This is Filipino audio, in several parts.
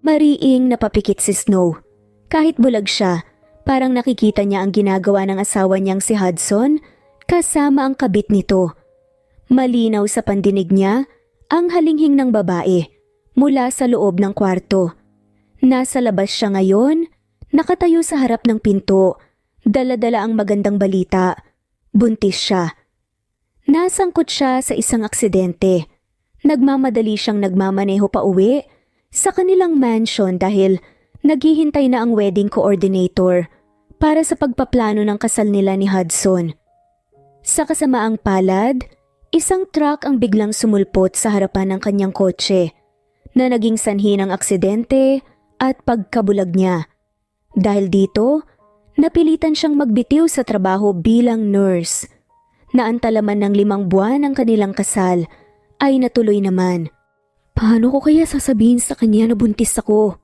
Mariing napapikit si Snow. Kahit bulag siya, parang nakikita niya ang ginagawa ng asawa niyang si Hudson kasama ang kabit nito. Malinaw sa pandinig niya ang halinghing ng babae mula sa loob ng kwarto. Nasa labas siya ngayon, nakatayo sa harap ng pinto, dala-dala ang magandang balita. Buntis siya. Nasangkot siya sa isang aksidente. Nagmamadali siyang nagmamaneho pa uwi sa kanilang mansion dahil naghihintay na ang wedding coordinator para sa pagpaplano ng kasal nila ni Hudson. Sa kasamaang palad, isang truck ang biglang sumulpot sa harapan ng kanyang kotse na naging sanhi ng aksidente at pagkabulag niya. Dahil dito, napilitan siyang magbitiw sa trabaho bilang nurse. Naantalaman ng 5 buwan ang kanilang kasal ay natuloy naman. Paano ko kaya sasabihin sa kanya na buntis ako?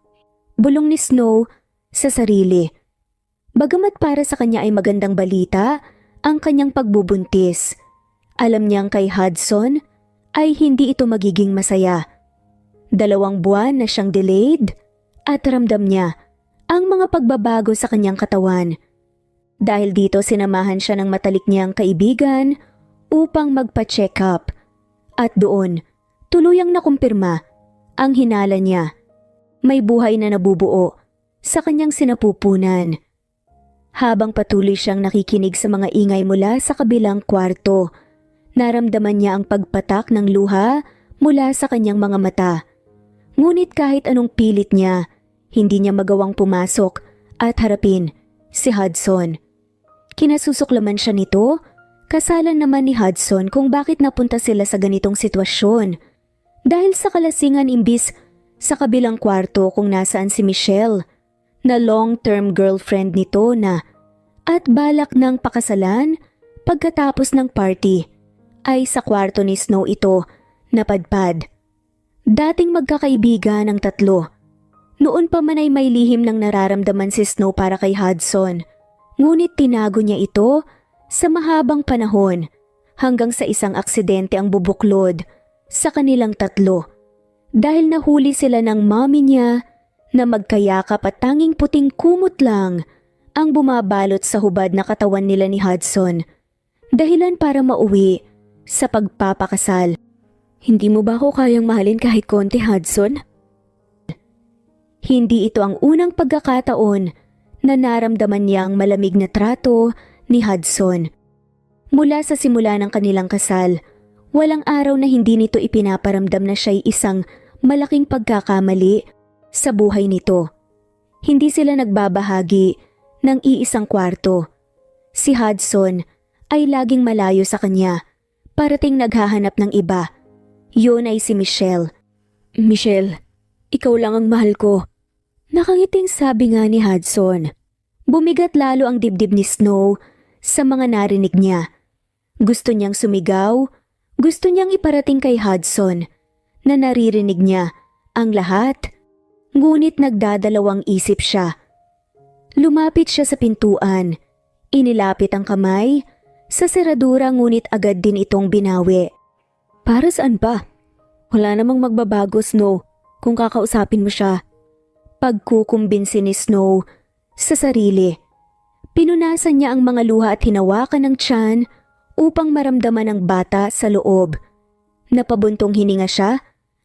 Bulong ni Snow sa sarili. Bagamat para sa kanya ay magandang balita ang kanyang pagbubuntis, alam niyang kay Hudson ay hindi ito magiging masaya. 2 buwan na siyang delayed at ramdam niya ang mga pagbabago sa kanyang katawan. Dahil dito sinamahan siya ng matalik niyang kaibigan upang magpa-check up. At doon, tuluyang nakumpirma ang hinala niya. May buhay na nabubuo sa kanyang sinapupunan. Habang patuloy siyang nakikinig sa mga ingay mula sa kabilang kwarto, naramdaman niya ang pagpatak ng luha mula sa kanyang mga mata. Ngunit kahit anong pilit niya, hindi niya magawang pumasok at harapin si Hudson. Kinasusuklaman siya nito, kasalan naman ni Hudson kung bakit napunta sila sa ganitong sitwasyon. Dahil sa kalasingan imbis sa kabilang kwarto kung nasaan si Michelle, na long-term girlfriend nito na at balak ng pakasalan pagkatapos ng party, ay sa kwarto ni Snow ito napadpad. Dating magkakaibigan ang tatlo. Noon pa man ay may lihim ng nararamdaman si Snow para kay Hudson. Ngunit tinago niya ito sa mahabang panahon hanggang sa isang aksidente ang bubuklod sa kanilang tatlo. Dahil nahuli sila ng mommy niya na magkayakap at tanging puting kumot lang ang bumabalot sa hubad na katawan nila ni Hudson. Dahilan para mauwi sa pagpapakasal. Hindi mo ba ako kayang mahalin kahit konti, Hudson? Hindi ito ang unang pagkakataon na naramdaman niya ang malamig na trato ni Hudson. Mula sa simula ng kanilang kasal, walang araw na hindi nito ipinaparamdam na siya'y isang malaking pagkakamali sa buhay nito. Hindi sila nagbabahagi ng iisang kwarto. Si Hudson ay laging malayo sa kanya, parating naghahanap ng iba. Yun ay si Michelle. Michelle, ikaw lang ang mahal ko. Nakangiting sabi nga ni Hudson. Bumigat lalo ang dibdib ni Snow sa mga narinig niya. Gusto niyang sumigaw, gusto niyang iparating kay Hudson na naririnig niya ang lahat, ngunit nagdadalawang isip siya. Lumapit siya sa pintuan, inilapit ang kamay sa seradura ngunit agad din itong binawi. Para saan pa? Wala namang magbabago, Snow, kung kakausapin mo siya. Pagkukumbinsi ni Snow sa sarili. Pinunasan niya ang mga luha at hinawakan ng tiyan upang maramdaman ang bata sa loob. Napabuntong hininga siya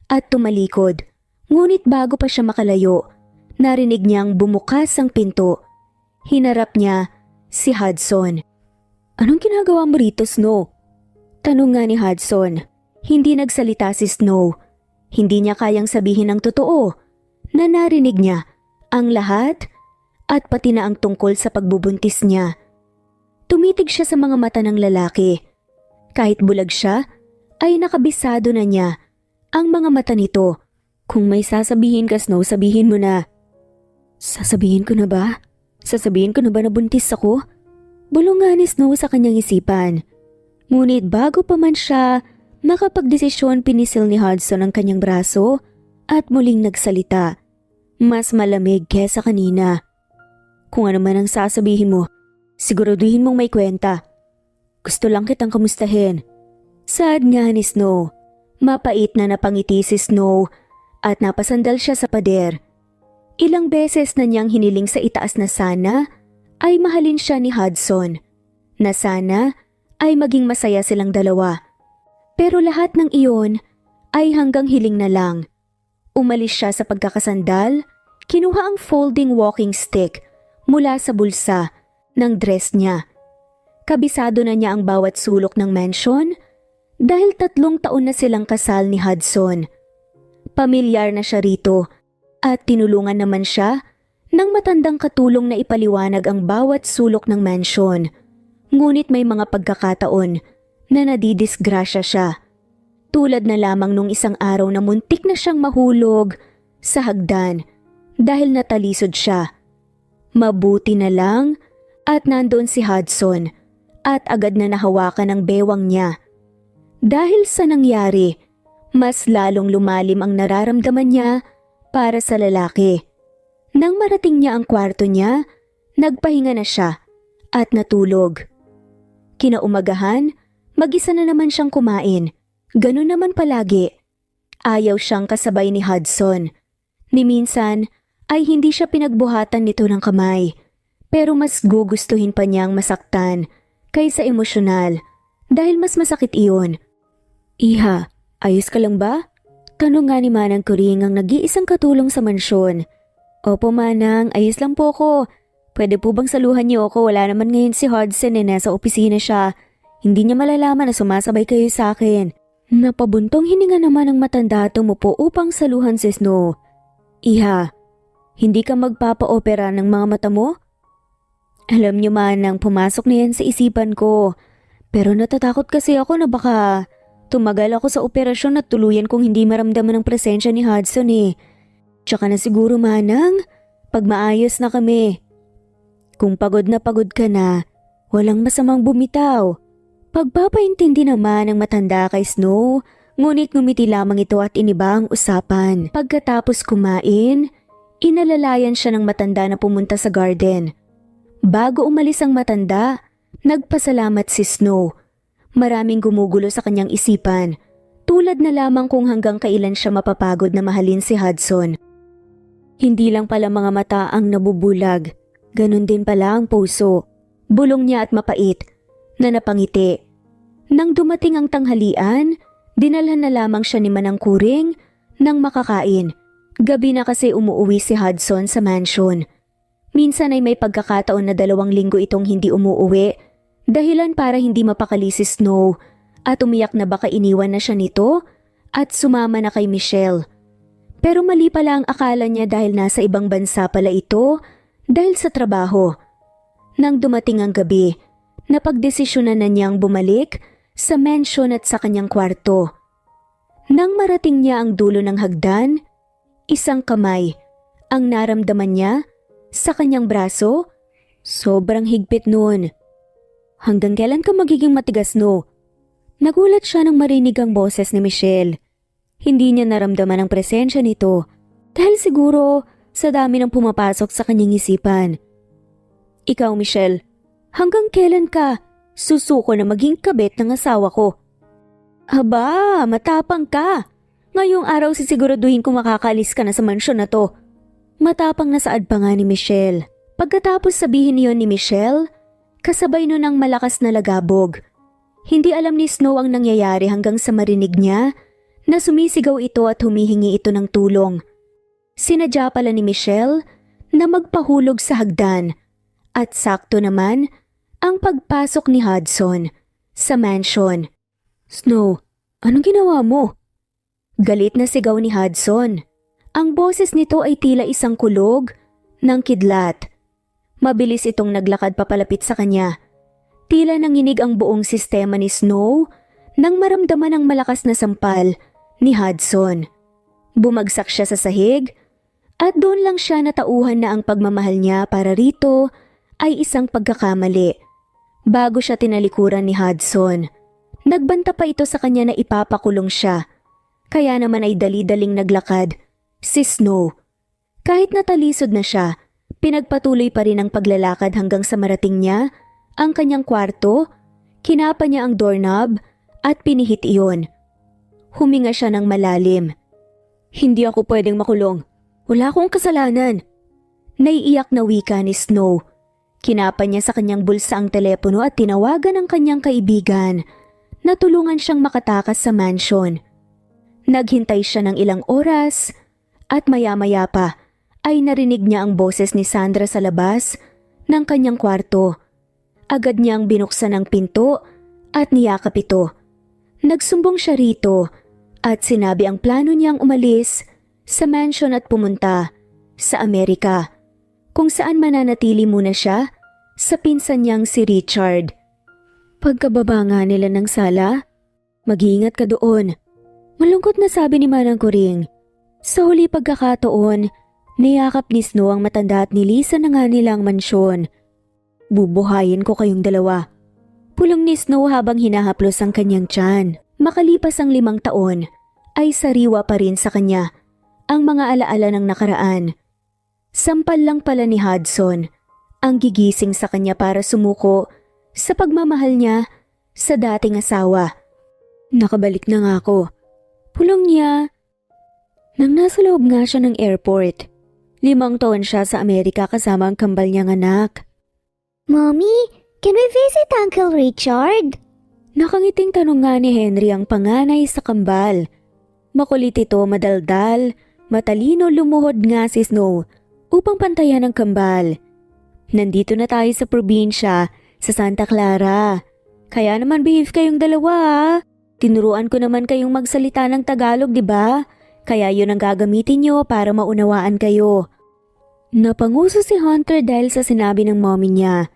at tumalikod. Ngunit bago pa siya makalayo, narinig niyang bumukas ang pinto. Hinarap niya si Hudson. Anong ginagawa mo rito, Snow? Tanong nga ni Hudson. Hindi nagsalita si Snow. Hindi niya kayang sabihin ang totoo na narinig niya ang lahat at pati na ang tungkol sa pagbubuntis niya. Tumitig siya sa mga mata ng lalaki. Kahit bulag siya, ay nakabisado na niya ang mga mata nito. Kung may sasabihin ka, Snow, sabihin mo na. Sasabihin ko na ba? Sasabihin ko na ba na buntis ako? Bulong nga ni Snow sa kanyang isipan. Ngunit bago pa man siya makapagdesisyon, pinisil ni Hudson ang kanyang braso at muling nagsalita. Mas malamig kesa kanina. Kung ano man ang sasabihin mo, siguraduhin mong may kwenta. Gusto lang kitang kamustahin. Saad nga ni Snow. Mapait na napangiti si Snow at napasandal siya sa pader. Ilang beses na niyang hiniling sa itaas na sana ay mahalin siya ni Hudson, na sana ay maging masaya silang dalawa. Pero lahat ng iyon ay hanggang hiling na lang. Umalis siya sa pagkakasandal, kinuha ang folding walking stick mula sa bulsa ng dress niya. Kabisado na niya ang bawat sulok ng mansion dahil 3 taon na silang kasal ni Hudson. Pamilyar na siya rito at tinulungan naman siya ng matandang katulong na ipaliwanag ang bawat sulok ng mansion. Ngunit may mga pagkakataon na nadidisgrasya siya. Tulad na lamang nung isang araw na muntik na siyang mahulog sa hagdan dahil natalisod siya. Mabuti na lang at nandoon si Hudson at agad na nahawakan ang bewang niya. Dahil sa nangyari, mas lalong lumalim ang nararamdaman niya para sa lalaki. Nang marating niya ang kwarto niya, nagpahinga na siya at natulog. Kinaumagahan, mag-isa na naman siyang kumain. Ganun naman palagi. Ayaw siyang kasabay ni Hudson. Ni minsan ay hindi siya pinagbuhatan nito ng kamay. Pero mas gugustuhin pa niyang masaktan kaysa emosyonal dahil mas masakit iyon. Iha, ayos ka lang ba? Tanong nga ni Manang Kuring ang nag-iisang katulong sa mansyon. Opo Manang, ayos lang po ko. Pwede po bang saluhan niyo ako? Wala naman ngayon si Hudson nasa opisina siya. Hindi niya malalaman na sumasabay kayo sa akin. Napabuntong hininga naman ang matanda at umupo upang saluhan si Snow. Iha, hindi ka magpapa-opera ng mga mata mo? Alam niyo Manang, pumasok na yan sa isipan ko. Pero natatakot kasi ako na baka tumagal ako sa operasyon at tuluyan kong hindi maramdaman ang presensya ni Hudson Tsaka na siguro Manang, pag maayos na kami. Kung pagod ka na, walang masamang bumitaw. Pagpapaintindi naman ng matanda kay Snow, ngunit ngumiti lamang ito at iniba ang usapan. Pagkatapos kumain, inalalayan siya ng matanda na pumunta sa garden. Bago umalis ang matanda, nagpasalamat si Snow. Maraming gumugulo sa kanyang isipan, tulad na lamang kung hanggang kailan siya mapapagod na mahalin si Hudson. Hindi lang pala mga mata ang nabubulag, ganun din pala ang puso. Bulong niya at mapait na napangiti. Nang dumating ang tanghalian, dinalhan na lamang siya ni Manang Kuring nang makakain. Gabi na kasi umuuwi si Hudson sa mansion. Minsan ay may pagkakataon na 2 linggo itong hindi umuuwi, dahilan para hindi mapakali si Snow at umiyak na baka iniwan na siya nito at sumama na kay Michelle. Pero mali pala ang akala niya dahil nasa ibang bansa pala ito dahil sa trabaho. Nang dumating ang gabi, napagdesisyonan na niyang bumalik sa mansion at sa kanyang kwarto. Nang marating niya ang dulo ng hagdan, isang kamay ang naramdaman niya sa kanyang braso. Sobrang higpit noon. Hanggang kailan ka magiging matigas no? Nagulat siya nang marinig ang boses ni Michelle. Hindi niya naramdaman ang presensya nito dahil siguro sa dami ng pumapasok sa kanyang isipan. Ikaw Michelle, hanggang kailan ka susuko na maging kabit ng asawa ko? Aba, matapang ka. Ngayong araw sisiguraduhin kung makakalis ka na sa mansyon na to. Matapang na saad pa nga ni Michelle. Pagkatapos sabihin niyon ni Michelle, kasabay nun ang malakas na lagabog. Hindi alam ni Snow ang nangyayari hanggang sa marinig niya na sumisigaw ito at humihingi ito ng tulong. Sinadya pala ni Michelle na magpahulog sa hagdan at sakto naman ang pagpasok ni Hudson sa mansion. Snow, anong ginawa mo? Galit na sigaw ni Hudson. Ang boses nito ay tila isang kulog ng kidlat. Mabilis itong naglakad papalapit sa kanya. Tila nanginig ang buong sistema ni Snow nang maramdaman ang malakas na sampal ni Hudson. Bumagsak siya sa sahig at doon lang siya natauhan na ang pagmamahal niya para rito ay isang pagkakamali. Bago siya tinalikuran ni Hudson, nagbanta pa ito sa kanya na ipapakulong siya. Kaya naman ay dali-daling naglakad si Snow. Kahit natalisod na siya, pinagpatuloy pa rin ang paglalakad hanggang sa marating niya ang kanyang kwarto, kinapa niya ang doorknob at pinihit iyon. Huminga siya ng malalim. Hindi ako pwedeng makulong. Wala akong kasalanan. Naiiyak na wika ni Snow. Kinapa niya sa kanyang bulsa ang telepono at tinawagan ang kanyang kaibigan na tulungan siyang makatakas sa mansion. Naghintay siya ng ilang oras at maya-maya pa ay narinig niya ang boses ni Sandra sa labas ng kanyang kwarto. Agad niyang binuksan ang pinto at niyakap ito. Nagsumbong siya rito at sinabi ang plano niyang umalis sa mansion at pumunta sa Amerika, kung saan mananatili muna siya sa pinsan niyang si Richard. Pagkababa nga nila ng sala, mag-iingat ka doon. Malungkot na sabi ni Manang Kuring. Sa huli pagkakataon, niyakap ni Snow ang matanda at nilisan na nga nilang mansyon. Bubuhayin ko kayong dalawa. Pulong ni Snow habang hinahaplos ang kanyang tiyan. Makalipas ang 5 taon, ay sariwa pa rin sa kanya ang mga alaala ng nakaraan. Sampal lang pala ni Hudson ang gigising sa kanya para sumuko sa pagmamahal niya sa dating asawa. Nakabalik na nga ako. Pulong niya. Nang nasa loob nga siya ng airport, 5 taon siya sa Amerika kasama ang kambal niyang anak. Mommy, can we visit Uncle Richard? Nakangiting tanong nga ni Henry ang panganay sa kambal. Makulit ito, madaldal, matalino, lumuhod nga si Snow upang pantayan ang kambal. Nandito na tayo sa probinsya, sa Santa Clara. Kaya naman behave kayong dalawa ha. Tinuruan ko naman kayong magsalita ng Tagalog, di ba? Kaya yun ang gagamitin nyo para maunawaan kayo. Napanguso si Hunter dahil sa sinabi ng mommy niya.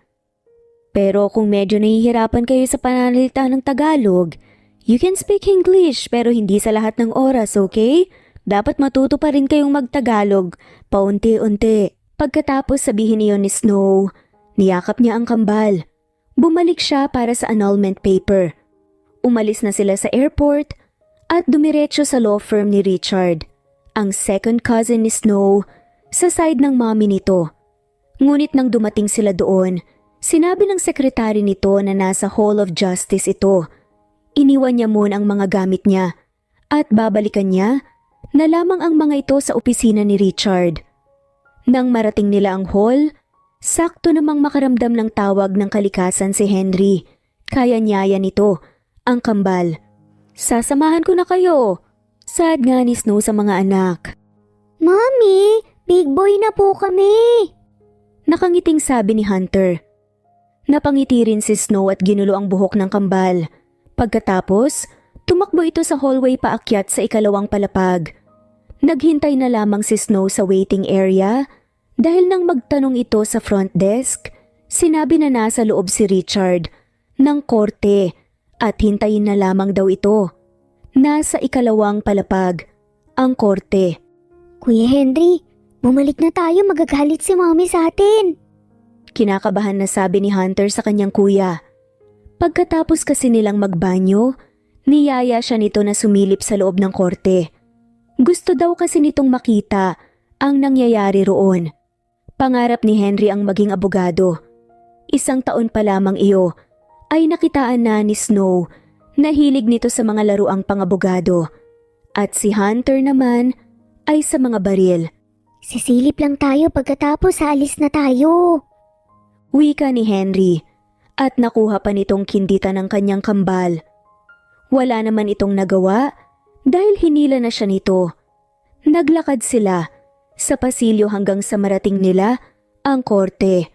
Pero kung medyo nahihirapan kayo sa pananalita ng Tagalog, you can speak English pero hindi sa lahat ng oras, okay? Dapat matuto pa rin kayong magtagalog, paunti-unti. Pagkatapos sabihin niyo ni Snow, niyakap niya ang kambal. Bumalik siya para sa annulment paper. Umalis na sila sa airport at dumiretso sa law firm ni Richard, ang second cousin ni Snow, sa side ng mommy nito. Ngunit nang dumating sila doon, sinabi ng sekretary nito na nasa Hall of Justice ito. Iniwan niya muna ang mga gamit niya at babalikan niya na lamang ang mga ito sa opisina ni Richard. Nang marating nila ang hall, sakto namang makaramdam ng tawag ng kalikasan si Henry. Kaya niyaya nito ang kambal. Sasamahan ko na kayo. Sad nga ni Snow sa mga anak. Mommy, big boy na po kami. Nakangiting sabi ni Hunter. Napangiti rin si Snow at ginulo ang buhok ng kambal. Pagkatapos, tumakbo ito sa hallway paakyat sa 2nd palapag. Naghintay na lamang si Snow sa waiting area dahil nang magtanong ito sa front desk, sinabi na nasa loob si Richard ng korte at hintayin na lamang daw ito. Nasa 2nd palapag ang korte. Kuya Henry, bumalik na tayo, magagalit si mommy sa atin. Kinakabahan na sabi ni Hunter sa kanyang kuya. Pagkatapos kasi nilang magbanyo, niyaya siya nito na sumilip sa loob ng korte. Gusto daw kasi nitong makita ang nangyayari roon. Pangarap ni Henry ang maging abogado. 1 taon pa lamang iyo ay nakitaan na ni Snow na hilig nito sa mga laruang pangabogado. At si Hunter naman ay sa mga baril. Sisilip lang tayo pagkatapos alis na tayo. Wika ni Henry at nakuha pa nitong kinditan ng kanyang kambal. Wala naman itong nagawa dahil hinila na siya nito. Naglakad sila sa pasilyo hanggang sa marating nila ang korte.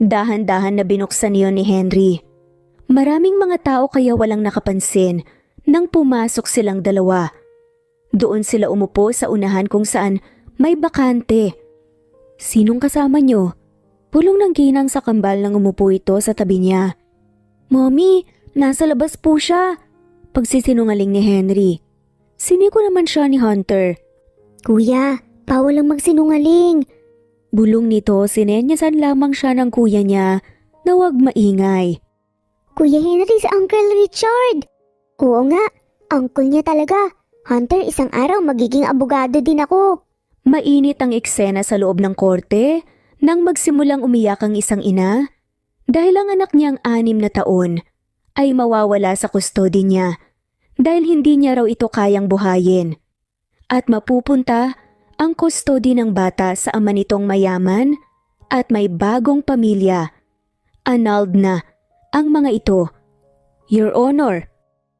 Dahan-dahan na binuksan niyon ni Henry. Maraming mga tao kaya walang nakapansin nang pumasok silang dalawa. Doon sila umupo sa unahan kung saan may bakante. Sinong kasama niyo? Pulong ng ginang sa kambal nang umupo ito sa tabi niya. Mommy, nasa labas po siya. Pagsisinungaling ni Henry. Siniko naman siya ni Hunter. Kuya, bawal lang magsinungaling. Bulong nito, sinenyasan lamang siya ng kuya niya na huwag maingay. Kuya Henry, si Uncle Richard. Oo nga, uncle niya talaga. Hunter, isang araw magiging abogado din ako. Mainit ang eksena sa loob ng korte nang magsimulang umiyak ang isang ina dahil ang anak niyang 6 na taon ay mawawala sa kustody niya dahil hindi niya raw ito kayang buhayin at mapupunta ang kustodi ng bata sa ama nitong mayaman at may bagong pamilya. Annulled na ang mga ito. Your Honor,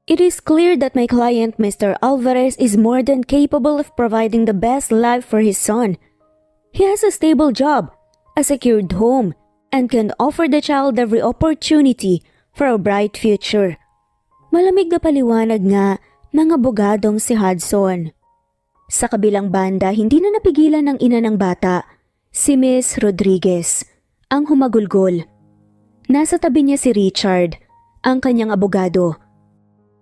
it is clear that my client Mr. Alvarez is more than capable of providing the best life for his son. He has a stable job, a secured home, and can offer the child every opportunity for a bright future. Malamig na paliwanag nga ng abogadong si Hudson. Sa kabilang banda, hindi na napigilan ng ina ng bata, si Miss Rodriguez, ang humagulgol. Nasa tabi niya si Richard, ang kanyang abogado.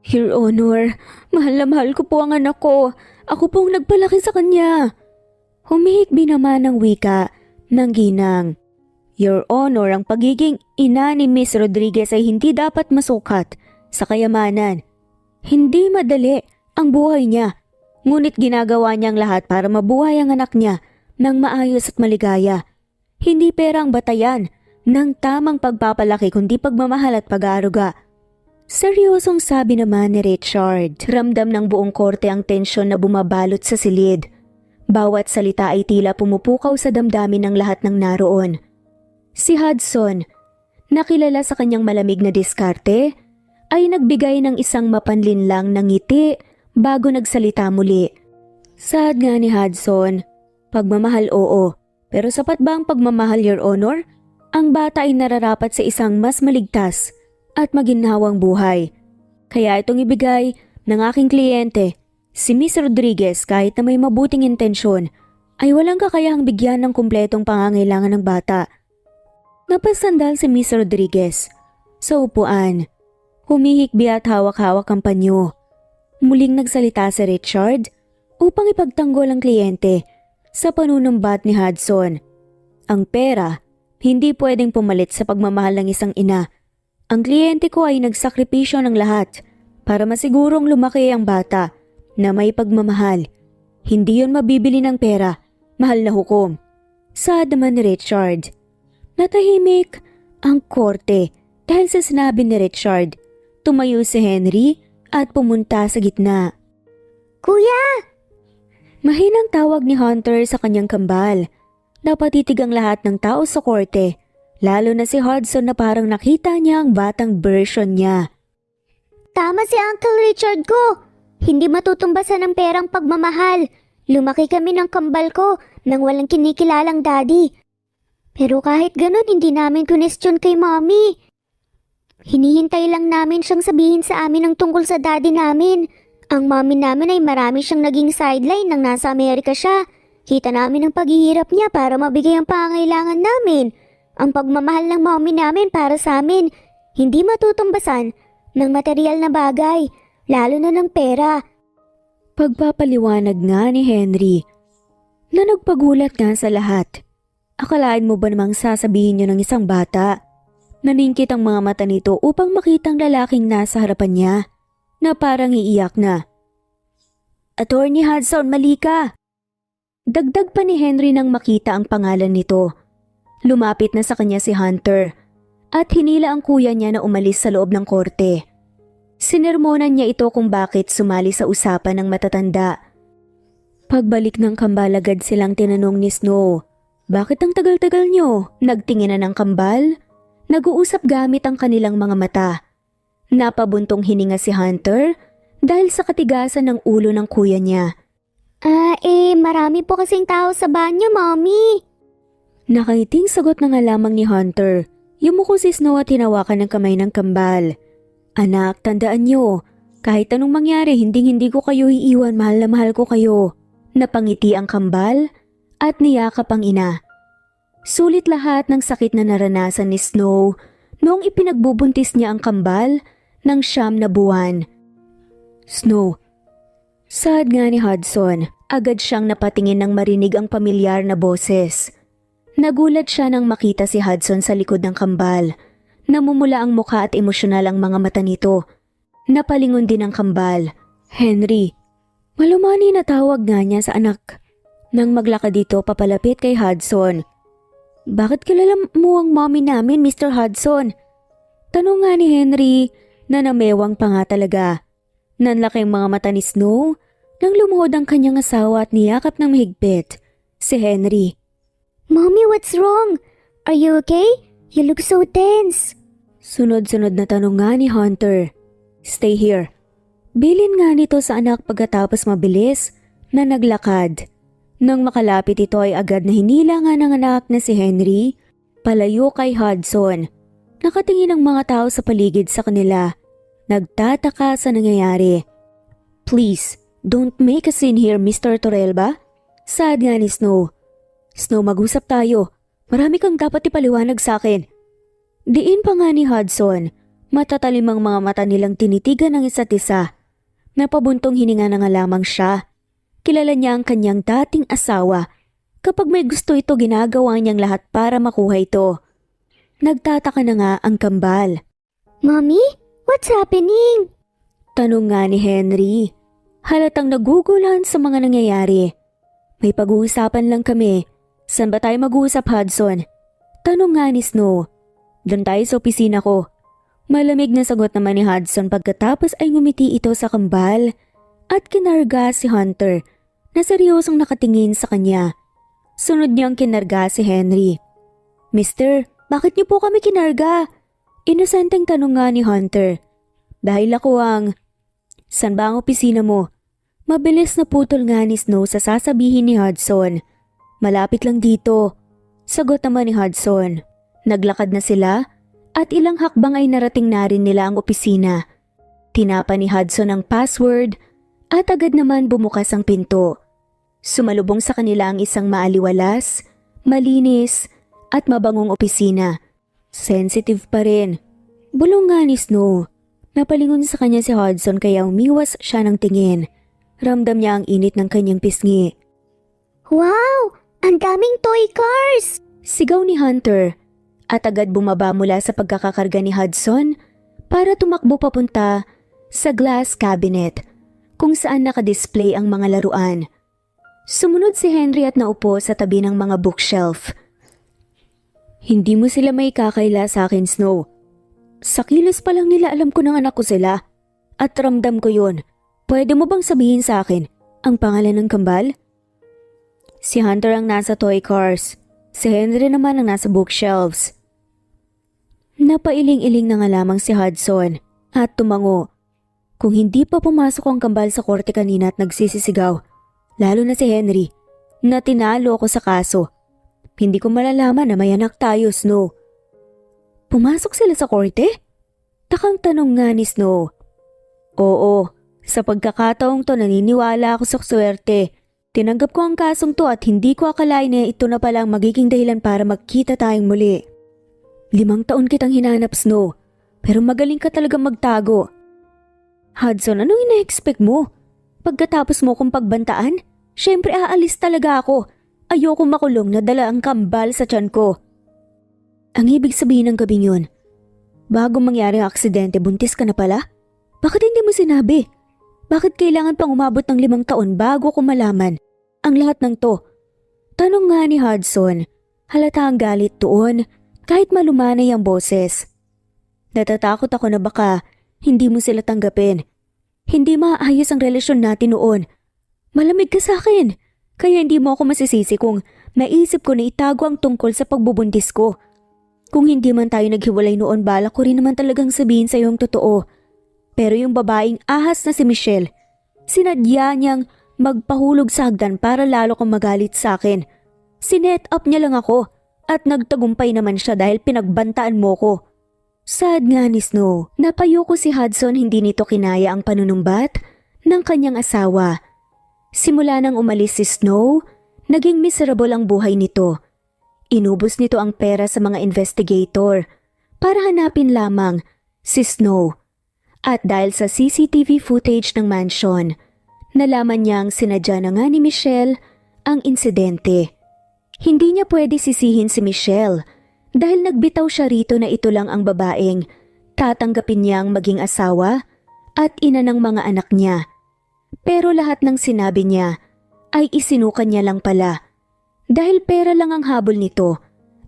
Your Honor, mahal na mahal ko po ang anak ko. Ako pong nagpalaki sa kanya. Humihikbi naman ang wika ng ginang. Your Honor, ang pagiging ina ni Miss Rodriguez ay hindi dapat masukat sa kayamanan. Hindi madali ang buhay niya, ngunit ginagawa niyang lahat para mabuhay ang anak niya ng maayos at maligaya. Hindi pera ang batayan ng tamang pagpapalaki kundi pagmamahal at pag-aaruga. Seryosong sabi naman ni Richard. Ramdam ng buong korte ang tensyon na bumabalot sa silid. Bawat salita ay tila pumupukaw sa damdamin ng lahat ng naroon. Si Hudson, nakilala sa kanyang malamig na diskarte, ay nagbigay ng isang mapanlinlang na ngiti bago nagsalita muli. Saad nga ni Hudson, pagmamahal oo, pero sapat ba ang pagmamahal, Your Honor? Ang bata ay nararapat sa isang mas maligtas at maginhawang buhay. Kaya itong ibigay ng aking kliyente, si Miss Rodriguez, kahit na may mabuting intensyon, ay walang kakayahang bigyan ng kumpletong pangangailangan ng bata. Napasandal si Miss Rodriguez sa upuan. Humihikbi at hawak-hawak ang panyo. Muling nagsalita si Richard upang ipagtanggol ang kliyente sa panunumbat ni Hudson. Ang pera hindi pwedeng pumalit sa pagmamahal ng isang ina. Ang kliyente ko ay nagsakripisyo ng lahat para masigurong lumaki ang bata na may pagmamahal. Hindi yon mabibili ng pera, mahal na hukom. Saad naman ni Richard. Natahimik ang korte dahil sa sinabi ni Richard. Tumayo si Henry at pumunta sa gitna. Kuya! Mahinang tawag ni Hunter sa kanyang kambal. Napatitig ang lahat ng tao sa korte, lalo na si Hudson na parang nakita niya ang batang version niya. Tama si Uncle Richard ko. Hindi matutumbasan ng perang pagmamahal. Lumaki kami ng kambal ko nang walang kinikilalang daddy. Pero kahit ganun, hindi namin question kay mommy. Hinihintay lang namin siyang sabihin sa amin ang tungkol sa daddy namin. Ang mommy namin ay marami siyang naging sideline nang nasa Amerika siya. Kita namin ang paghihirap niya para mabigay ang pangangailangan namin. Ang pagmamahal ng mommy namin para sa amin, hindi matutumbasan ng material na bagay, lalo na ng pera. Pagpapaliwanag nga ni Henry na nagpagulat nga sa lahat. Akalain mo ba namang sasabihin niyo ng isang bata? Naningkit ang mga mata nito upang makitang lalaking nasa harapan niya na parang iiyak na. Attorney Hudson, mali ka! Dagdag pa ni Henry nang makita ang pangalan nito. Lumapit na sa kanya si Hunter at hinila ang kuya niya na umalis sa loob ng korte. Sinermonan niya ito kung bakit sumali sa usapan ng matatanda. Pagbalik ng kambal agad silang tinanong ni Snow, bakit ang tagal-tagal niyo? Nagtingin na ng kambal? Nag-uusap gamit ang kanilang mga mata. Napabuntong hininga si Hunter dahil sa katigasan ng ulo ng kuya niya. Marami po kasing tao sa banyo, mommy. Nakangiting sagot na nga lamang ni Hunter. Yumuko si Snow at hinawakan ng kamay ng kambal. Anak, tandaan niyo, kahit anong mangyari, hindi ko kayo iiwan, mahal na mahal ko kayo. Napangiti ang kambal at niyakap ang ina. Sulit lahat ng sakit na naranasan ni Snow noong ipinagbubuntis niya ang kambal ng 9 na buwan. Snow, saad nga ni Hudson, agad siyang napatingin nang marinig ang pamilyar na boses. Nagulat siya nang makita si Hudson sa likod ng kambal. Namumula ang mukha at emosyonal ang mga mata nito. Napalingon din ang kambal. Henry, malumani na tawag nga niya sa anak. Nang maglakad dito papalapit kay Hudson. Bakit kilala mo ang mommy namin, Mr. Hudson? Tanong nga ni Henry na namewang pa nga talaga. Nanlaki ang mga mata ni Snow nang lumuhod ang kanyang asawa at niyakap ng mahigpit, si Henry. Mommy, what's wrong? Are you okay? You look so tense. Sunod-sunod na tanong nga ni Hunter. Stay here. Bilin nga nito sa anak pagkatapos mabilis na naglakad. Nang makalapit ito ay agad na hinila nga ng anak na si Henry, palayo kay Hudson. Nakatingin ang mga tao sa paligid sa kanila. Nagtataka sa nangyayari. Please, don't make a scene here, Mr. Torrelba. Saad nga ni Snow. Snow, mag-usap tayo. Marami kang dapat ipaliwanag sa akin. Diin pa nga ni Hudson. Matatalimang mga mata nilang tinitigan ng isa't isa. Napabuntong hininga na nga lamang siya. Kilala niya ang kanyang dating asawa. Kapag may gusto ito, ginagawa niyang lahat para makuha ito. Nagtataka na nga ang kambal. Mommy, what's happening? Tanong nga ni Henry. Halatang nagugulan sa mga nangyayari. May pag-uusapan lang kami. Saan ba tayo mag-uusap, Hudson? Tanong nga ni Snow. Doon tayo sa opisina ko. Malamig na sagot naman ni Hudson pagkatapos ay ngumiti ito sa kambal at kinarga si Hunter na seryosong nakatingin sa kanya. Sunod niyang kinarga si Henry. Mister, bakit niyo po kami kinarga? Inosenteng tanong nga ni Hunter. Dahil ako ang... San ba ang opisina mo? Mabilis na putol nga ni Snow sa sasabihin ni Hudson. Malapit lang dito. Sagot naman ni Hudson. Naglakad na sila at ilang hakbang ay narating na rin nila ang opisina. Tinapa ni Hudson ang password at agad naman bumukas ang pinto. Sumalubong sa kanila ang isang maaliwalas, malinis at mabangong opisina. Sensitive pa rin. Bulong nga ni Snow. Napalingon sa kanya si Hudson kaya umiwas siya ng tingin. Ramdam niya ang init ng kanyang pisngi. Wow! Ang daming toy cars! Sigaw ni Hunter at agad bumaba mula sa pagkakakarga ni Hudson para tumakbo papunta sa glass cabinet kung saan nakadisplay ang mga laruan. Sumunod si Henry at naupo sa tabi ng mga bookshelf. Hindi mo sila may kakaila sa akin, Snow. Sa kilos pa lang nila alam ko ng anak ko sila at ramdam ko yun. Pwede mo bang sabihin sa akin ang pangalan ng kambal? Si Hunter ang nasa toy cars. Si Henry naman ang nasa bookshelves. Napailing-iling na nga lamang si Hudson at tumango. Kung hindi pa pumasok ang kambal sa korte kanina at nagsisisigaw, lalo na si Henry, na tinalo ako sa kaso. Hindi ko malalaman na may anak tayo, Snow. Pumasok sila sa korte? Takang tanong nga ni Snow. Oo, sa pagkakataong to naniniwala ako sa swerte. Tinanggap ko ang kasong to at hindi ko akalain na ito na palang magiging dahilan para magkita tayong muli. 5 taon kitang hinanap, Snow, pero magaling ka talaga magtago. Hudson, anong ina-expect mo? Pagkatapos mo kong pagbantaan, syempre aalis talaga ako. Ayoko makulong na dala ang kambal sa tiyan ko. Ang ibig sabihin ng gabing yun, bago mangyari ang aksidente, buntis ka na pala? Bakit hindi mo sinabi? Bakit kailangan pang umabot ng 5 taon bago ko malaman ang lahat ng to? Tanong nga ni Hudson, halata ang galit doon kahit malumanay ang boses. Natatakot ako na baka hindi mo sila tanggapin. Hindi maayos ang relasyon natin noon. Malamig ka sa akin, kaya hindi mo ako masisisi kung naisip ko na itago ang tungkol sa pagbubuntis ko. Kung hindi man tayo naghiwalay noon, balak ko rin naman talagang sabihin sa iyo ang totoo. Pero yung babaeng ahas na si Michelle, sinadya niyang magpahulog sa hagdan para lalo kang magalit sa akin. Sinet up niya lang ako at nagtagumpay naman siya dahil pinagbantaan mo ko. Sad nga ni Snow, napayo ko si Hudson hindi nito kinaya ang panunumbat ng kanyang asawa. Simula nang umalis si Snow, naging miserable ang buhay nito. Inubos nito ang pera sa mga investigator para hanapin lamang si Snow. At dahil sa CCTV footage ng mansion, nalaman niyang sinadya na nga ni Michelle ang insidente. Hindi niya pwede sisihin si Michelle dahil nagbitaw siya rito na ito lang ang babaeng tatanggapin niyang maging asawa at ina ng mga anak niya. Pero lahat ng sinabi niya ay isinukan niya lang pala dahil pera lang ang habol nito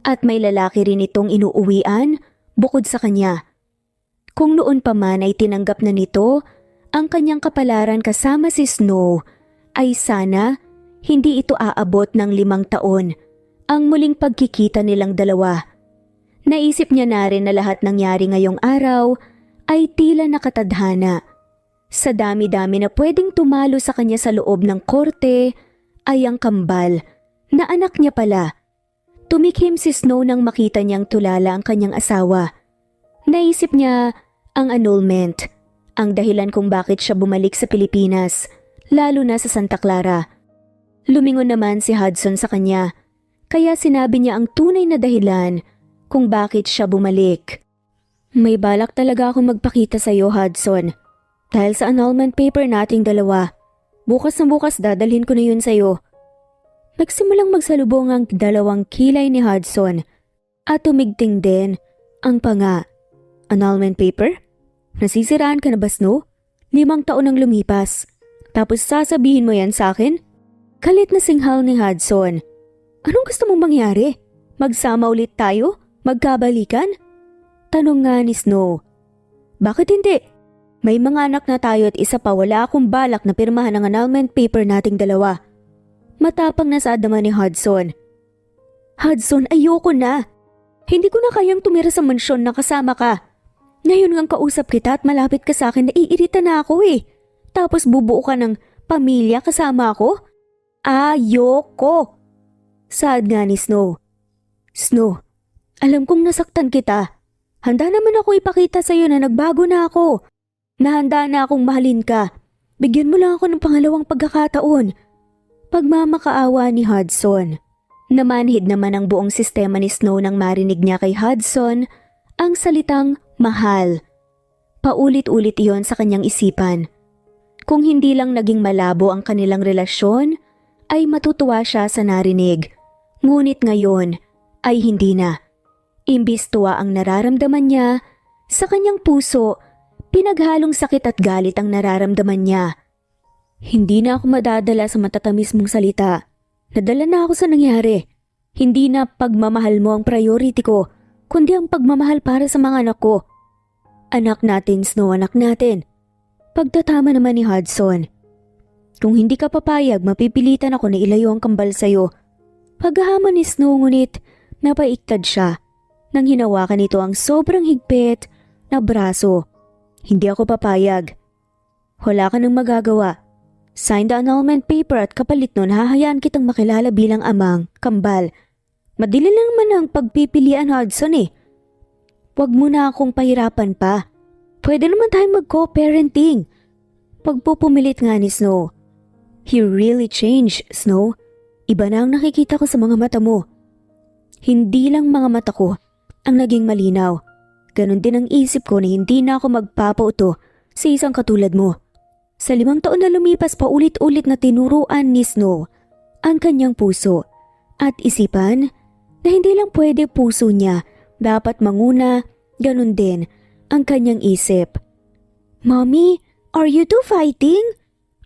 at may lalaki rin itong inuuwian bukod sa kanya. Kung noon pa man ay tinanggap na nito ang kanyang kapalaran kasama si Snow ay sana hindi ito aabot ng 5 taon ang muling pagkikita nilang dalawa. Naisip niya na rin na lahat nangyari ngayong araw ay tila nakatadhana. Sa dami-dami na pwedeng tumalo sa kanya sa loob ng korte ay ang kambal na anak niya pala. Tumikhim si Snow nang makita niyang tulala ang kanyang asawa. Naisip niya ang annulment, ang dahilan kung bakit siya bumalik sa Pilipinas, lalo na sa Santa Clara. Lumingon naman si Hudson sa kanya, kaya sinabi niya ang tunay na dahilan kung bakit siya bumalik. May balak talaga akong magpakita sa iyo, Hudson. Dahil sa annulment paper nating dalawa. Bukas na bukas dadalhin ko na yun sa iyo. Nagsimulang magsalubong ang dalawang kilay ni Hudson at tumigting din ang panga. Annulment paper? Nasisiraan ka na ba, Snow? 5 taon ang lumipas. Tapos sasabihin mo yan sa akin? Galit na singhal ni Hudson. Anong gusto mong mangyari? Magsama ulit tayo? Magkabalikan? Tanong nga ni Snow. Bakit hindi? May mga anak na tayo at isa pa wala akong balak na pirmahan ang annulment paper nating dalawa. Matapang na sa adama ni Hudson. Hudson, ayoko na. Hindi ko na kayang tumira sa mansyon na kasama ka. Ngayon ngang kausap kita at malapit ka sa akin, naiirita na ako eh. Tapos bubuo ka ng pamilya kasama ako? Ayoko. Saad nga ni Snow. Snow, alam kong nasaktan kita. Handa naman ako ipakita sa iyo na nagbago na ako. Nahanda na akong mahalin ka. Bigyan mo lang ako ng pangalawang pagkakataon. Pagmamakaawa ni Hudson. Namanhid naman ang buong sistema ni Snow nang marinig niya kay Hudson ang salitang mahal. Paulit-ulit iyon sa kanyang isipan. Kung hindi lang naging malabo ang kanilang relasyon, ay matutuwa siya sa narinig. Ngunit ngayon ay hindi na. Imbis tuwa ang nararamdaman niya, sa kanyang puso, pinaghalong sakit at galit ang nararamdaman niya. Hindi na ako madadala sa matatamis mong salita. Nadala na ako sa nangyari. Hindi na pagmamahal mo ang priority ko, kundi ang pagmamahal para sa mga anak ko. Anak natin, Snow, anak natin. Pagtatama naman ni Hudson. Kung hindi ka papayag, mapipilitan ako na ilayo ang kambal sa'yo. Paghahaman ni Snow ngunit, napaiktad siya nang hinawakan nito ang sobrang higpit na braso. Hindi ako papayag. Wala ka nang magagawa. Sign the annulment paper at kapalit nun hahayaan kitang makilala bilang amang kambal. Madali lang naman ang pagpipilian, Hudson eh. Huwag mo na akong pahirapan pa. Pwede naman tayong mag-co-parenting. Pagpupumilit nga ni Snow. You really changed, Snow. Iba na ang nakikita ko sa mga mata mo. Hindi lang mga mata ko ang naging malinaw. Ganon din ang isip ko na hindi na ako magpapauto sa isang katulad mo. Sa 5 taon na lumipas, paulit-ulit na tinuruan ni Snow ang kanyang puso at isipan na hindi lang pwede puso niya, dapat manguna, ganon din ang kanyang isip. Mommy, are you two fighting?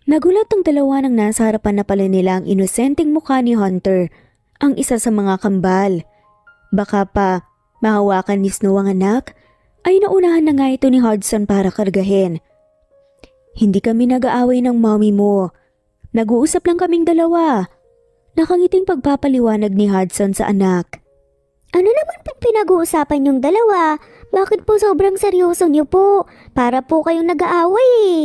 Nagulat ang dalawa nang nasa harapan na pala nila ang inosenteng mukha ni Hunter, ang isa sa mga kambal. Baka pa mahawakan ni Snow ang anak, ay naunahan na nga ito ni Hudson para kargahin. Hindi kami nag-aaway ng mommy mo. Nag-uusap lang kaming dalawa. Nakangiting pagpapaliwanag ni Hudson sa anak. Ano naman pong pinag-uusapan yung dalawa? Bakit po sobrang seryoso niyo po? Para po kayong nag-aaway eh.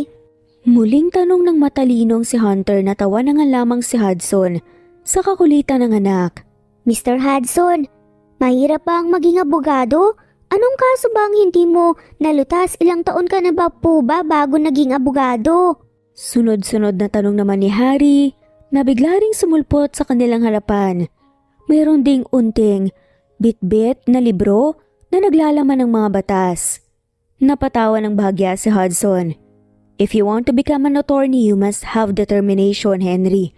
Muling tanong ng matalinong si Hunter na tawa na nga lamang si Hudson sa kakulitan ng anak. Mr. Hudson, mahirap ba ang maging abogado? Anong kaso ba ang hindi mo nalutas? Ilang taon ka na ba po ba bago naging abogado? Sunod-sunod na tanong naman ni Harry na bigla ring sumulpot sa kanilang harapan. Mayroon ding unting bit-bit na libro na naglalaman ng mga batas. Napatawa ng bahagya si Hudson. If you want to become an attorney, you must have determination, Henry.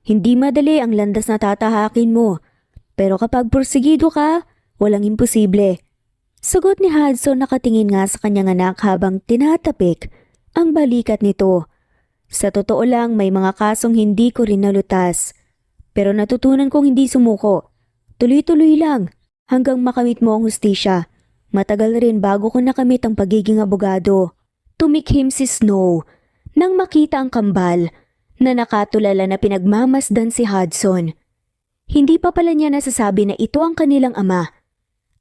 Hindi madali ang landas na tatahakin mo. Pero kapag porsigido ka, walang imposible. Sagot ni Hudson, nakatingin nga sa kanyang anak habang tinatapik ang balikat nito. Sa totoo lang, may mga kasong hindi ko rin nalutas. Pero natutunan kong hindi sumuko. Tuloy-tuloy lang hanggang makamit mo ang hustisya. Matagal rin bago ko nakamit ang pagiging abogado. Tumikhim si Snow nang makita ang kambal na nakatulala na pinagmamasdan si Hudson. Hindi pa pala niya nasasabi na ito ang kanilang ama.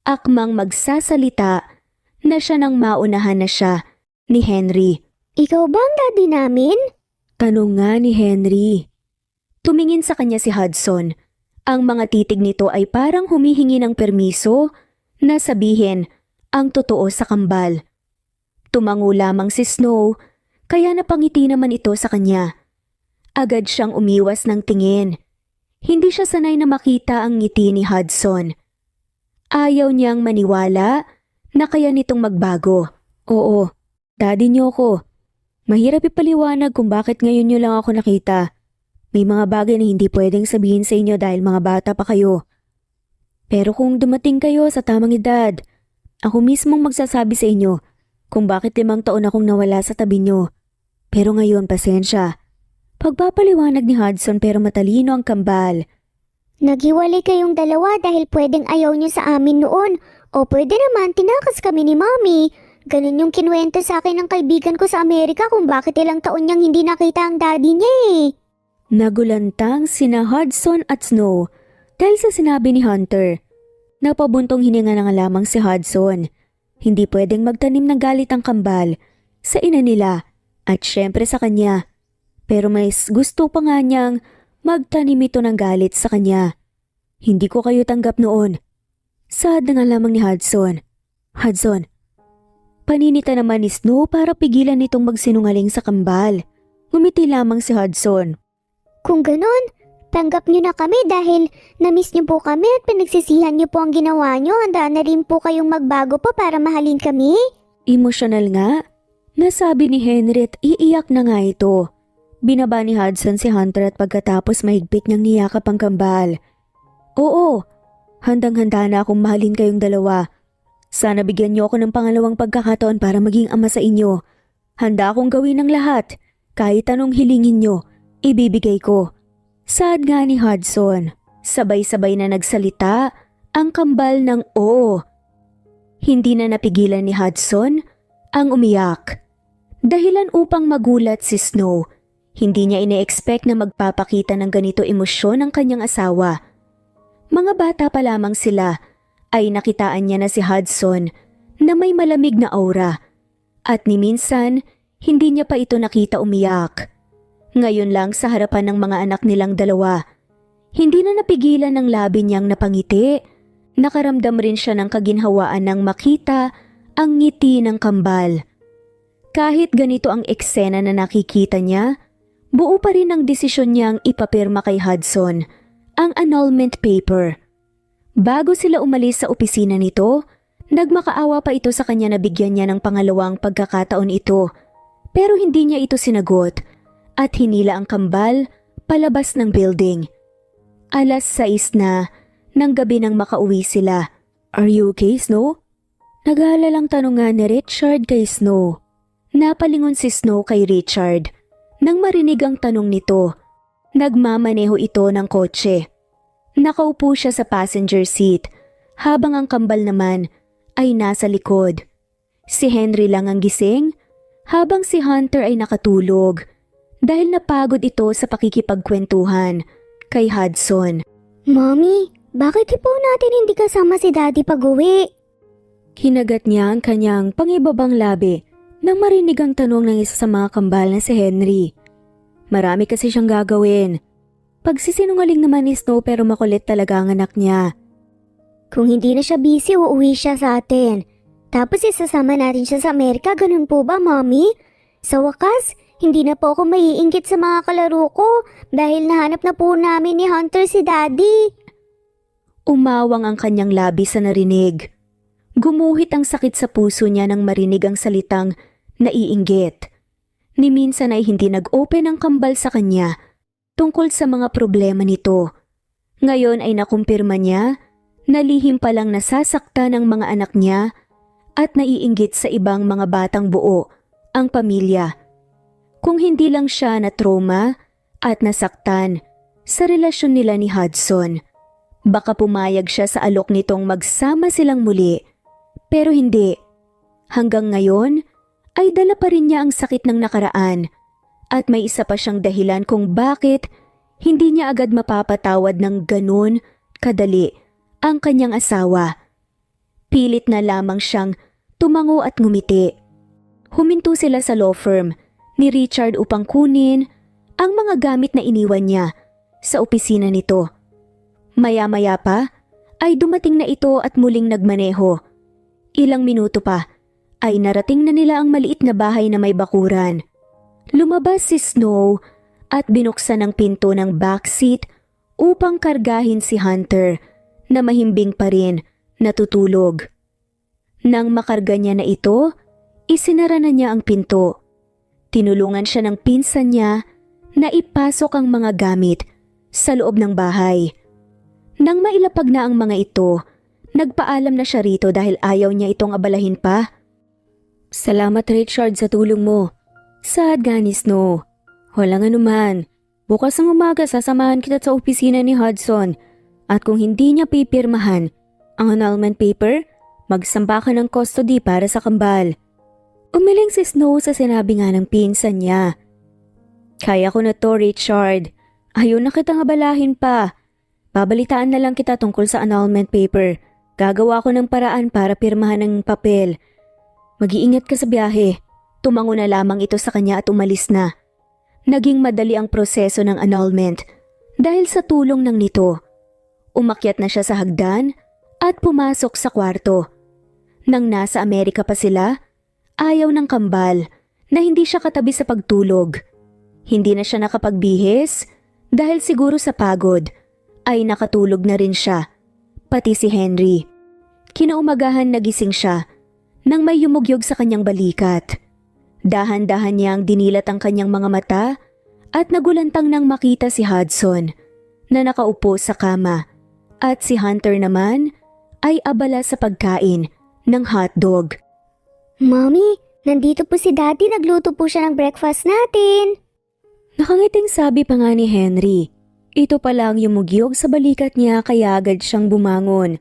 Akmang magsasalita na siya nang maunahan na siya ni Henry. Ikaw ba ang daddy namin? Tanong nga ni Henry. Tumingin sa kanya si Hudson. Ang mga titig nito ay parang humihingi ng permiso na sabihin ang totoo sa kambal. Tumango lamang si Snow, kaya napangiti naman ito sa kanya. Agad siyang umiwas ng tingin. Hindi siya sanay na makita ang ngiti ni Hudson. Ayaw niyang maniwala na kaya nitong magbago. Oo, daddy niyo ko. Mahirap ipaliwanag kung bakit ngayon niyo lang ako nakita. May mga bagay na hindi pwedeng sabihin sa inyo dahil mga bata pa kayo. Pero kung dumating kayo sa tamang edad, ako mismong magsasabi sa inyo kung bakit 5 taon akong nawala sa tabi niyo. Pero ngayon, pasensya. Pagpapaliwanag ni Hudson pero matalino ang kambal. Naghiwalay kayong dalawa dahil pwedeng ayaw niyo sa amin noon. O pwede naman tinakas kami ni Mommy. Ganun yung kinuwento sa akin ng kaibigan ko sa Amerika kung bakit ilang taon niyang hindi nakita ang daddy niya eh. Nagulantang sina Hudson at Snow dahil sa sinabi ni Hunter. Napabuntong hininga na nga lamang si Hudson. Hindi pwedeng magtanim ng galit ang kambal sa ina nila at syempre sa kanya. Pero mas gusto pa nga niyang magtanim ito ng galit sa kanya. Hindi ko kayo tanggap noon. Sad na nga lamang ni Hudson. Hudson. Paninita naman ni Snow para pigilan nitong magsinungaling sa kambal. Ngumiti lamang si Hudson. Kung ganun, tanggap niyo na kami dahil na-miss niyo po kami at pinagsisihan niyo po ang ginawa niyo. Handa na rin po kayong magbago pa para mahalin kami. Emosyonal nga. Nasabi ni Henry at iiyak na nga ito. Binaba ni Hudson si Hunter at pagkatapos mahigpit niyang niyakap ang kambal. Oo, handang-handa na akong mahalin kayong dalawa. Sana bigyan niyo ako ng pangalawang pagkakataon para maging ama sa inyo. Handa akong gawin ang lahat. Kahit anong hilingin niyo, ibibigay ko. Sad nga ni Hudson. Sabay-sabay na nagsalita ang kambal ng oo. Hindi na napigilan ni Hudson ang umiyak. Dahilan upang magulat si Snow. Hindi niya ine-expect na magpapakita ng ganito emosyon ang kanyang asawa. Mga bata pa lamang sila ay nakitaan niya na si Hudson na may malamig na aura. At ni minsan, hindi niya pa ito nakita umiyak. Ngayon lang sa harapan ng mga anak nilang dalawa. Hindi na napigilan ng labi niyang napangiti. Nakaramdam rin siya ng kaginhawaan nang makita ang ngiti ng kambal. Kahit ganito ang eksena na nakikita niya, buo pa rin ang desisyon niyang ipapirma kay Hudson ang annulment paper. Bago sila umalis sa opisina nito, nagmakaawa pa ito sa kanya na bigyan niya ng pangalawang pagkakataon ito. Pero hindi niya ito sinagot at hinila ang kambal palabas ng building. 6:00 na ng gabi nang makauwi sila. Are you okay, Snow? Nag-aalalang tanong nga ni Richard kay Snow. Napalingon si Snow kay Richard. Nang marinig ang tanong nito, nagmamaneho ito ng kotse. Nakaupo siya sa passenger seat habang ang kambal naman ay nasa likod. Si Henry lang ang gising habang si Hunter ay nakatulog dahil napagod ito sa pakikipagkwentuhan kay Hudson. Mommy, bakit po natin hindi kasama si Daddy pag-uwi? Kinagat niya ang kanyang pangibabang labi nang marinig ang tanong ng isa sa mga kambal na si Henry. Marami kasi siyang gagawin. Pagsisinungaling naman ni Snow pero makulit talaga ang anak niya. Kung hindi na siya busy, uuwi siya sa atin. Tapos isasama natin siya sa Amerika, ganun po ba, Mommy? Sa wakas, hindi na po ako maiinggit sa mga kalaro ko dahil nahanap na po namin ni Hunter si Daddy. Umawang ang kanyang labi sa narinig. Gumuhit ang sakit sa puso niya nang marinig ang salitang naiinggit. Ni minsan ay hindi nag-open ang kambal sa kanya tungkol sa mga problema nito. Ngayon ay nakumpirma niya na lihim palang nasasaktan ng mga anak niya at naiinggit sa ibang mga batang buo ang pamilya. Kung hindi lang siya na trauma at nasaktan sa relasyon nila ni Hudson, baka pumayag siya sa alok nitong magsama silang muli. Pero hindi. Hanggang ngayon ay dala pa rin niya ang sakit ng nakaraan At may isa pa siyang dahilan kung bakit hindi niya agad mapapatawad ng ganun kadali ang kanyang asawa. Pilit na lamang siyang tumango at ngumiti. Huminto sila sa law firm ni Richard upang kunin ang mga gamit na iniwan niya sa opisina nito. Maya-maya pa ay dumating na ito at muling nagmaneho. Ilang minuto pa ay narating na nila ang maliit na bahay na may bakuran. Lumabas si Snow at binuksan ang pinto ng backseat upang kargahin si Hunter na mahimbing pa rin natutulog. Nang makarga niya na ito, isinara na niya ang pinto. Tinulungan siya ng pinsan niya na ipasok ang mga gamit sa loob ng bahay. Nang mailapag na ang mga ito, nagpaalam na siya rito dahil ayaw niya itong abalahin pa. "Salamat Richard sa tulong mo." "Saad gani Snow." "Walang anuman. Bukas ng umaga sasamahan kita sa opisina ni Hudson at kung hindi niya pipirmahan ang annulment paper, magsampa ka ng custody para sa kambal." Umiling si Snow sa sinabi nga ng pinsan niya. "Kaya ko na to Richard. Ayaw na kitang abalahin pa. Babalitaan na lang kita tungkol sa annulment paper. Gagawa ko ng paraan para pirmahan ng papel. Mag-iingat ka sa biyahe." Tumango na lamang ito sa kanya at umalis na. Naging madali ang proseso ng annulment dahil sa tulong ng nito. Umakyat na siya sa hagdan at pumasok sa kwarto. Nang nasa Amerika pa sila, ayaw ng kambal na hindi siya katabi sa pagtulog. Hindi na siya nakapagbihis dahil siguro sa pagod ay nakatulog na rin siya, pati si Henry. Kinaumagahan nagising siya nang may yumugyog sa kanyang balikat. Dahan-dahan niyang dinilat ang kanyang mga mata at nagulantang nang makita si Hudson na nakaupo sa kama at si Hunter naman ay abala sa pagkain ng hotdog. Mommy, nandito po si Daddy. Nagluto po siya ng breakfast natin. Nakangiting sabi pa nga ni Henry. Ito pa lang yumugyog sa balikat niya kaya agad siyang bumangon.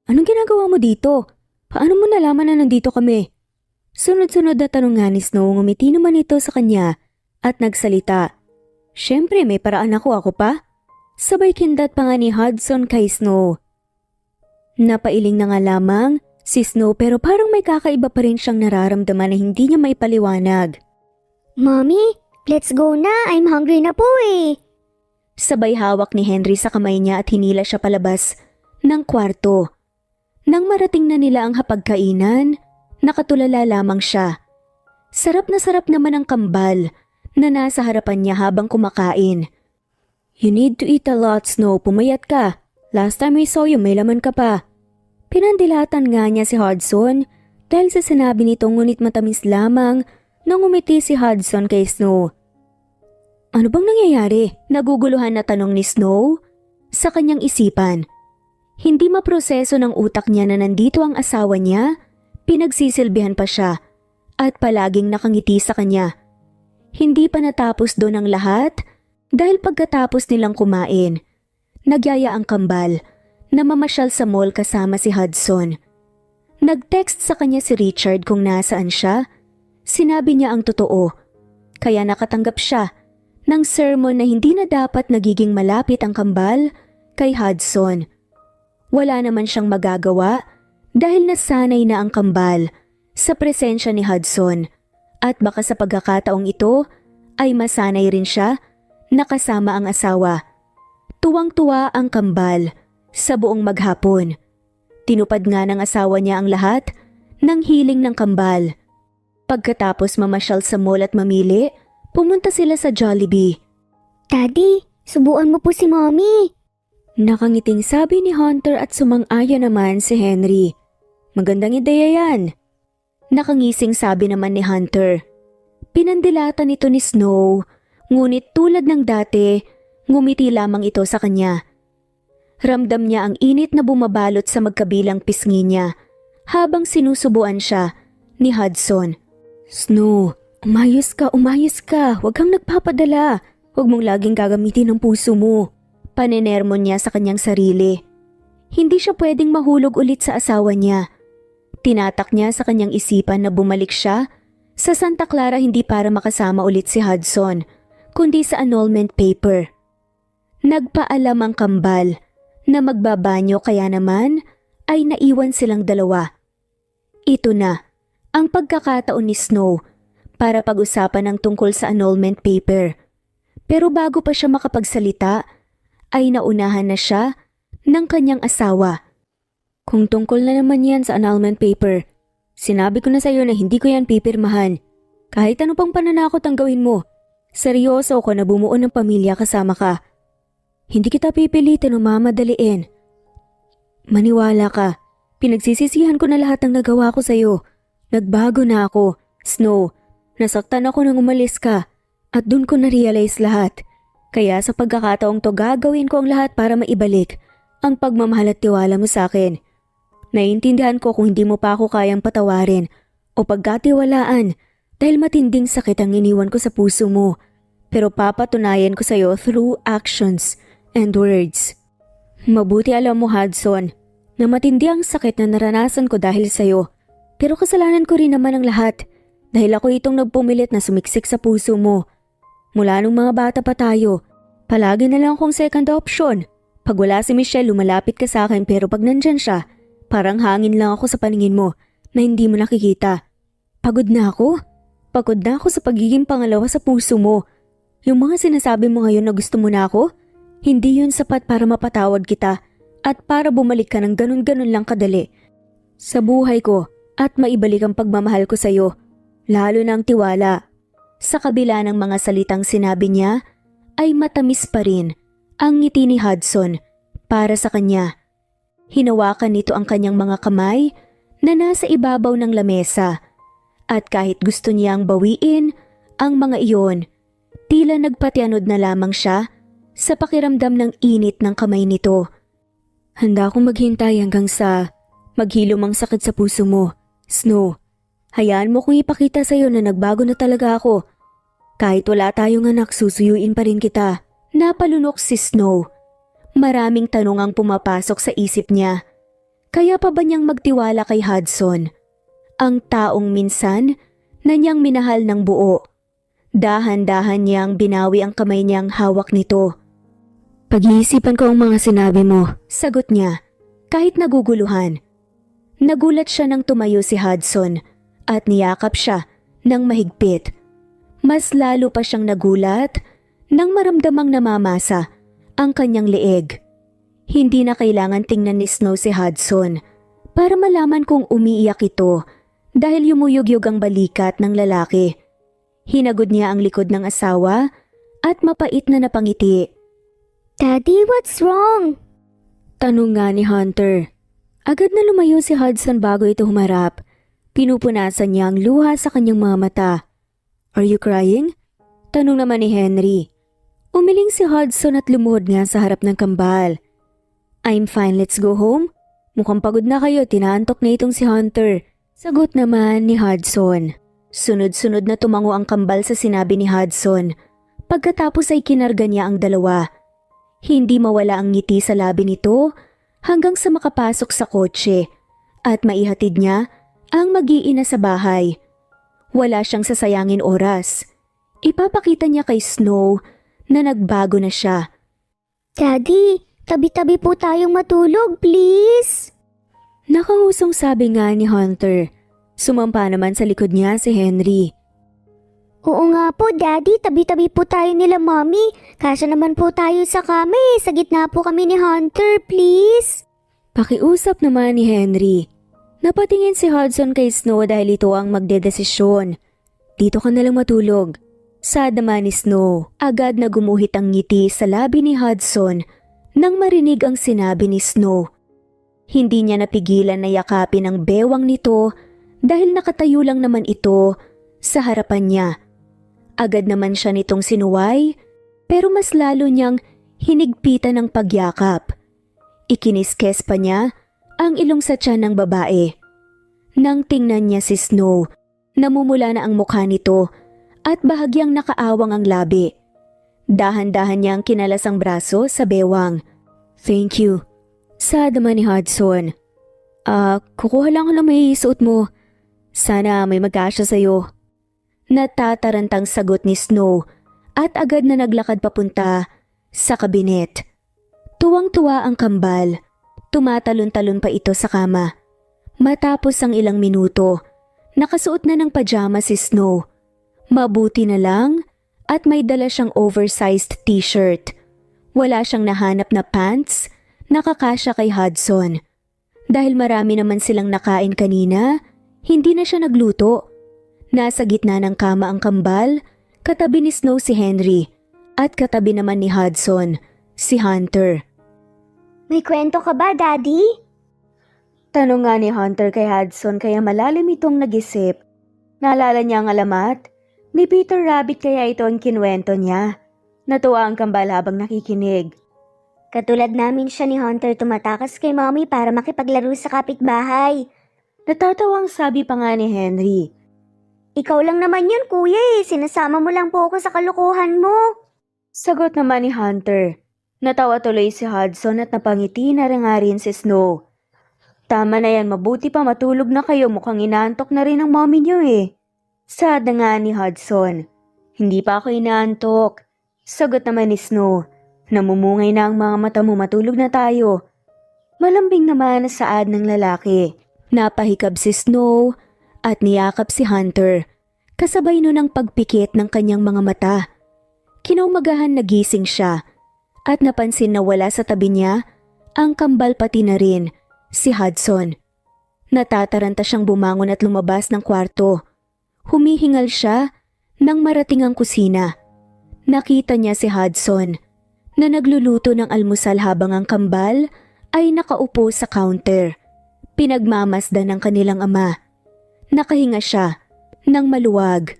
"Anong ginagawa mo dito? Paano mo nalaman na nandito kami?" Sunod-sunod na tanong nga ni Snow, ngumiti naman ito sa kanya at nagsalita. "Siyempre may paraan ako pa." Sabay kindat pa nga ni Hudson kay Snow. Napailing na nga lamang si Snow pero parang may kakaiba pa rin siyang nararamdaman na hindi niya maipaliwanag. Mommy, let's go na. I'm hungry na po eh. Sabay hawak ni Henry sa kamay niya at hinila siya palabas ng kwarto. Nang marating na nila ang hapagkainan, nakatulala lamang siya. Sarap naman ang kambal na nasa harapan niya habang kumakain. "You need to eat a lot, Snow. Pumayat ka. Last time I saw you, may laman ka pa." Pinandilatan nga niya si Hudson dahil sa sinabi nito ngunit matamis lamang nang umiti si Hudson kay Snow. "Ano bang nangyayari?" Naguguluhan na tanong ni Snow sa kanyang isipan. Hindi maproseso ng utak niya na nandito ang asawa niya. Pinagsisilbihan pa siya at palaging nakangiti sa kanya. Hindi pa natapos doon ang lahat dahil pagkatapos nilang kumain, nagyaya ang kambal na mamasyal sa mall kasama si Hudson. Nag-text sa kanya si Richard kung nasaan siya. Sinabi niya ang totoo, kaya nakatanggap siya ng sermon na hindi na dapat nagiging malapit ang kambal kay Hudson. Wala naman siyang magagawa dahil nasanay na ang kambal sa presensya ni Hudson at baka sa pagkakataong ito ay masanay rin siya na kasama ang asawa. Tuwang-tuwa ang kambal sa buong maghapon. Tinupad nga ng asawa niya ang lahat ng hiling ng kambal. Pagkatapos mamasyal sa mall at mamili, pumunta sila sa Jollibee. Daddy, subuan mo po si Mommy. Nakangiting sabi ni Hunter at sumang-ayon naman si Henry. "Magandang ideya yan." Nakangising sabi naman ni Hunter. Pinandilatan ito ni Snow, ngunit tulad ng dati, ngumiti lamang ito sa kanya. Ramdam niya ang init na bumabalot sa magkabilang pisngi niya habang sinusubuan siya ni Hudson. "Snow, umayos ka. Huwag kang nagpapadala. Huwag mong laging gagamitin ang puso mo." Panenermon niya sa kanyang sarili. Hindi siya pwedeng mahulog ulit sa asawa niya. Tinatak niya sa kanyang isipan na bumalik siya Sa Santa Clara hindi para makasama ulit si Hudson, kundi sa annulment paper. Nagpaalam ang kambal na magbabanyo kaya naman ay naiwan silang dalawa. Ito na ang pagkakataon ni Snow para pag-usapan ang tungkol sa annulment paper. Pero bago pa siya makapagsalita, ay naunahan na siya ng kanyang asawa. Kung tungkol na naman yan sa annulment paper, sinabi ko na sa iyo na hindi ko yan pipirmahan. Kahit ano pang pananakot ang gawin mo, seryoso ako na bumuo ng pamilya kasama ka. Hindi kita pipilitin o mamadaliin. Maniwala ka, pinagsisisihan ko na lahat ng nagawa ko sa iyo. Nagbago na ako, Snow. Nasaktan ako nang umalis ka at dun ko na-realize lahat. Kaya sa pagkakataong to gagawin ko ang lahat para maibalik ang pagmamahal at tiwala mo sa akin. Naiintindihan ko kung hindi mo pa ako kayang patawarin o pagkatiwalaan dahil matinding sakit ang iniwan ko sa puso mo. Pero papatunayan ko sa iyo through actions and words. Mabuti alam mo, Hudson, na matindi ang sakit na naranasan ko dahil sa iyo. Pero kasalanan ko rin naman ang lahat dahil ako itong nagpumilit na sumiksik sa puso mo. Mula nung mga bata pa tayo, palagi na lang akong second option. Pag wala si Michelle, lumalapit ka sa akin pero pag nandyan siya, parang hangin lang ako sa paningin mo na hindi mo nakikita. Pagod na ako. Pagod na ako sa pagiging pangalawa sa puso mo. Yung mga sinasabi mo ngayon na gusto mo na ako, hindi yun sapat para mapatawad kita at para bumalik ka ng ganun-ganun lang kadali sa buhay ko at maibalik ang pagmamahal ko sa iyo, lalo na ang tiwala. Sa kabila ng mga salitang sinabi niya, ay matamis pa rin ang ngiti ni Hudson para sa kanya. Hinawakan nito ang kanyang mga kamay na nasa ibabaw ng lamesa at kahit gusto niyang bawiin ang mga iyon, tila nagpatianod na lamang siya sa pakiramdam ng init ng kamay nito. Handa akong maghintay hanggang sa maghilom ang sakit sa puso mo, Snow. Hayaan mo kong ipakita sa iyo na nagbago na talaga ako. Kahit wala tayong anak, susuyuin pa rin kita. Napalunok si Snow. Maraming tanong ang pumapasok sa isip niya. Kaya pa ba niyang magtiwala kay Hudson? Ang taong minsan na niyang minahal ng buo. Dahan-dahan niyang binawi ang kamay niyang hawak nito. Pag-iisipan ko ang mga sinabi mo, sagot niya, kahit naguguluhan. Nagulat siya nang tumayo si Hudson at niyakap siya ng mahigpit. Mas lalo pa siyang nagulat nang maramdamang namamasa ang kanyang leeg. Hindi na kailangan tingnan ni Snow si Hudson para malaman kung umiiyak ito dahil yumuyugyug ang balikat ng lalaki. Hinagod niya ang likod ng asawa at mapait na napangiti. Daddy, what's wrong? Tanong nga ni Hunter. Agad na lumayo si Hudson bago ito humarap. Pinupunasan niya ang luha sa kanyang mga mata. Are you crying? Tanong naman ni Henry. Umiling si Hudson at lumuhod nga sa harap ng kambal. I'm fine, let's go home. Mukhang pagod na kayo, tinaantok na itong si Hunter. Sagot naman ni Hudson. Sunod-sunod na tumango ang kambal sa sinabi ni Hudson. Pagkatapos ay kinarga niya ang dalawa. Hindi mawala ang ngiti sa labi nito hanggang sa makapasok sa kotse at maihatid niya ang mag-iina sa bahay. Wala siyang sasayangin oras. Ipapakita niya kay Snow na nagbago na siya. Daddy, tabi-tabi po tayong matulog, please. Nakahusong sabi nga ni Hunter. Sumampa naman sa likod niya si Henry. Oo nga po, Daddy, tabi-tabi po tayo nila, Mommy. Kasya naman po tayo sa kama eh. Sa gitna po kami ni Hunter, please. Pakiusap naman ni Henry. Napatingin si Hudson kay Snow dahil ito ang magdedesisyon. Dito ka nalang matulog. Sad naman ni Snow. Agad na gumuhit ang ngiti sa labi ni Hudson nang marinig ang sinabi ni Snow. Hindi niya napigilan na yakapin ang bewang nito dahil nakatayo lang naman ito sa harapan niya. Agad naman siya nitong sinuway pero mas lalo niyang hinigpitan ng pagyakap. Ikiniskes pa niya ang ilong sa tiyan ng babae. Nang tingnan niya si Snow, namumula na ang mukha nito at bahagyang nakaawang ang labi. Dahan-dahan niyang kinalas ang braso sa bewang. Thank you. Sad naman ni Hudson. Kukuha lang ako ng may isuot mo. Sana may magkasya sa'yo. Natatarantang sagot ni Snow at agad na naglakad papunta sa kabinet. Tuwang-tuwa ang kambal. Tumatalon-talon pa ito sa kama. Matapos ang ilang minuto, nakasuot na ng pajama si Snow. Mabuti na lang at may dala siyang oversized t-shirt. Wala siyang nahanap na pants na kakasya kay Hudson. Dahil marami naman silang nakain kanina, hindi na siya nagluto. Nasa gitna ng kama ang kambal, katabi ni Snow si Henry at katabi naman ni Hudson, si Hunter. May kwento ka ba, Daddy? Tanong nga ni Hunter kay Hudson kaya malalim itong nag-isip. Naalala niya ang alamat? Ni Peter Rabbit kaya ito ang kinwento niya. Natuwa ang kambal habang nakikinig. Katulad namin siya ni Hunter tumatakas kay Mommy para makipaglaro sa kapitbahay. Natatawang sabi pa nga ni Henry. Ikaw lang naman yun, kuya eh. Sinasama mo lang po ako sa kalokohan mo. Sagot naman ni Hunter. Natawa tuloy si Hudson at napangiti na rin nga rin si Snow. Tama na yan, mabuti pa matulog na kayo, mukhang inaantok na rin ang mommy niyo eh. Sad na nga ni Hudson. Hindi pa ako inaantok. Sagot naman ni Snow. Namumungay na ang mga mata mo, matulog na tayo. Malambing naman na saad ng lalaki. Napahikab si Snow at niyakap si Hunter. Kasabay nun ang pagpikit ng kanyang mga mata. Kinaumagahan nagising siya at napansin na wala sa tabi niya ang kambal pati na rin, si Hudson. Natataranta siyang bumangon at lumabas ng kwarto. Humihingal siya nang marating ang kusina. Nakita niya si Hudson na nagluluto ng almusal habang ang kambal ay nakaupo sa counter. Pinagmamasdan ng kanilang ama. Nakahinga siya nang maluwag.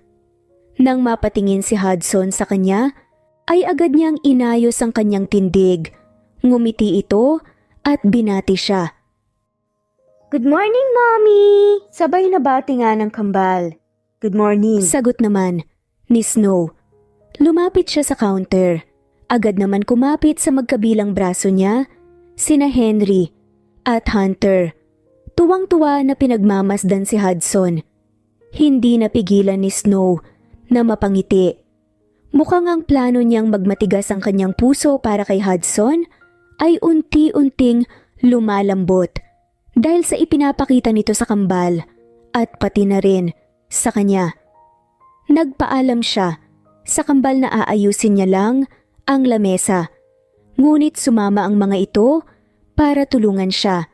Nang mapatingin si Hudson sa kanya, ay agad niyang inayos ang kanyang tindig. Ngumiti ito at binati siya. Good morning, Mommy! Sabay na bati nga ng kambal. Good morning. Sagot naman ni Snow. Lumapit siya sa counter. Agad naman kumapit sa magkabilang braso niya, sina Henry at Hunter. Tuwang-tuwa na pinagmamasdan si Hudson. Hindi napigilan ni Snow na mapangiti. Mukhang ang plano niyang magmatigas ang kanyang puso para kay Hudson ay unti-unting lumalambot dahil sa ipinapakita nito sa kambal at pati na rin sa kanya. Nagpaalam siya sa kambal na aayusin niya lang ang lamesa. Ngunit sumama ang mga ito para tulungan siya.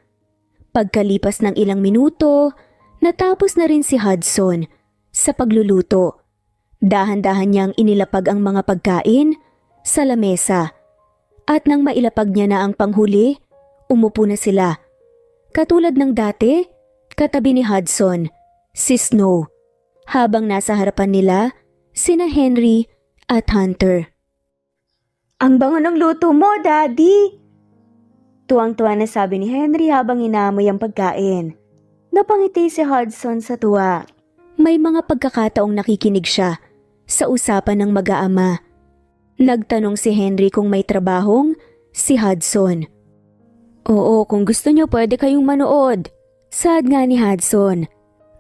Pagkalipas ng ilang minuto, natapos na rin si Hudson sa pagluluto. Dahan-dahan niyang inilapag ang mga pagkain sa lamesa. At nang mailapag niya na ang panghuli, umupo na sila. Katulad ng dati, katabi ni Hudson, si Snow. Habang nasa harapan nila, sina Henry at Hunter. Ang bango ng luto mo, Daddy! Tuwang-tuwa na sabi ni Henry habang inaamoy ang pagkain. Napangiti si Hudson sa tuwa. May mga pagkakataong nakikinig siya sa usapan ng mag-aama. Nagtanong si Henry kung may trabahong si Hudson. Oo, kung gusto niyo pwede kayong manood. Sad nga ni Hudson.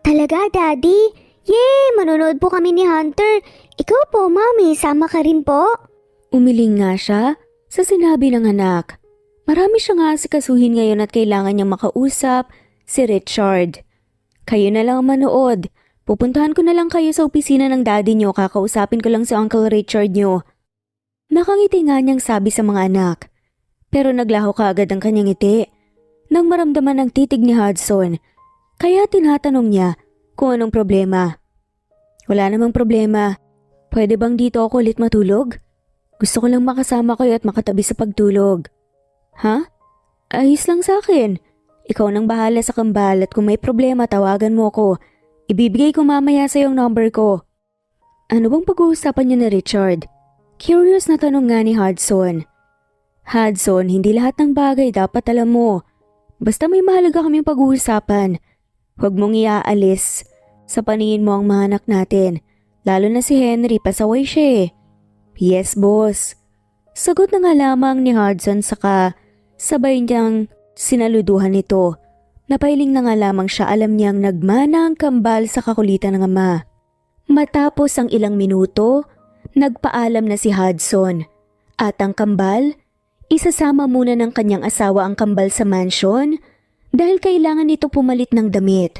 Talaga, Daddy? Yay! Manonood po kami ni Hunter. Ikaw po, Mommy. Sama ka rin po? Umiling nga siya sa sinabi ng anak. Marami siya nga asikasuhin ngayon at kailangan niyang makausap si Richard. Kayo na lang manood. Pupuntahan ko na lang kayo sa opisina ng daddy niyo, kakausapin ko lang si Uncle Richard niyo. Nakangiti nga niyang sabi sa mga anak. Pero naglaho kaagad ang kanyang ngiti nang maramdaman ang titig ni Hudson. Kaya tinatanong niya kung anong problema. Wala namang problema. Pwede bang dito ako ulit matulog? Gusto ko lang makasama kayo at makatabi sa pagtulog. Ha? Ayos lang sa akin. Ikaw nang bahala sa kambal at kung may problema tawagan mo ko. Ibibigay ko mamaya sa yung number ko. Ano bang pag-uusapan niyo ni Richard? Curious na tanong nga ni Hudson. Hudson, hindi lahat ng bagay dapat alam mo. Basta may mahalaga kaming pag-uusapan. Huwag mong iaalis. Sa paningin mo ang mga anak natin. Lalo na si Henry, pasaway siya eh. Yes, boss. Sagot na nga lamang ni Hudson saka sabay niyang sinaluduhan ito. Napailing na nga lamang siya, alam niyang nagmana ang kambal sa kakulitan ng ama. Matapos ang ilang minuto, nagpaalam na si Hudson at ang kambal, isasama muna ng kanyang asawa ang kambal sa mansion dahil kailangan nito pumalit ng damit.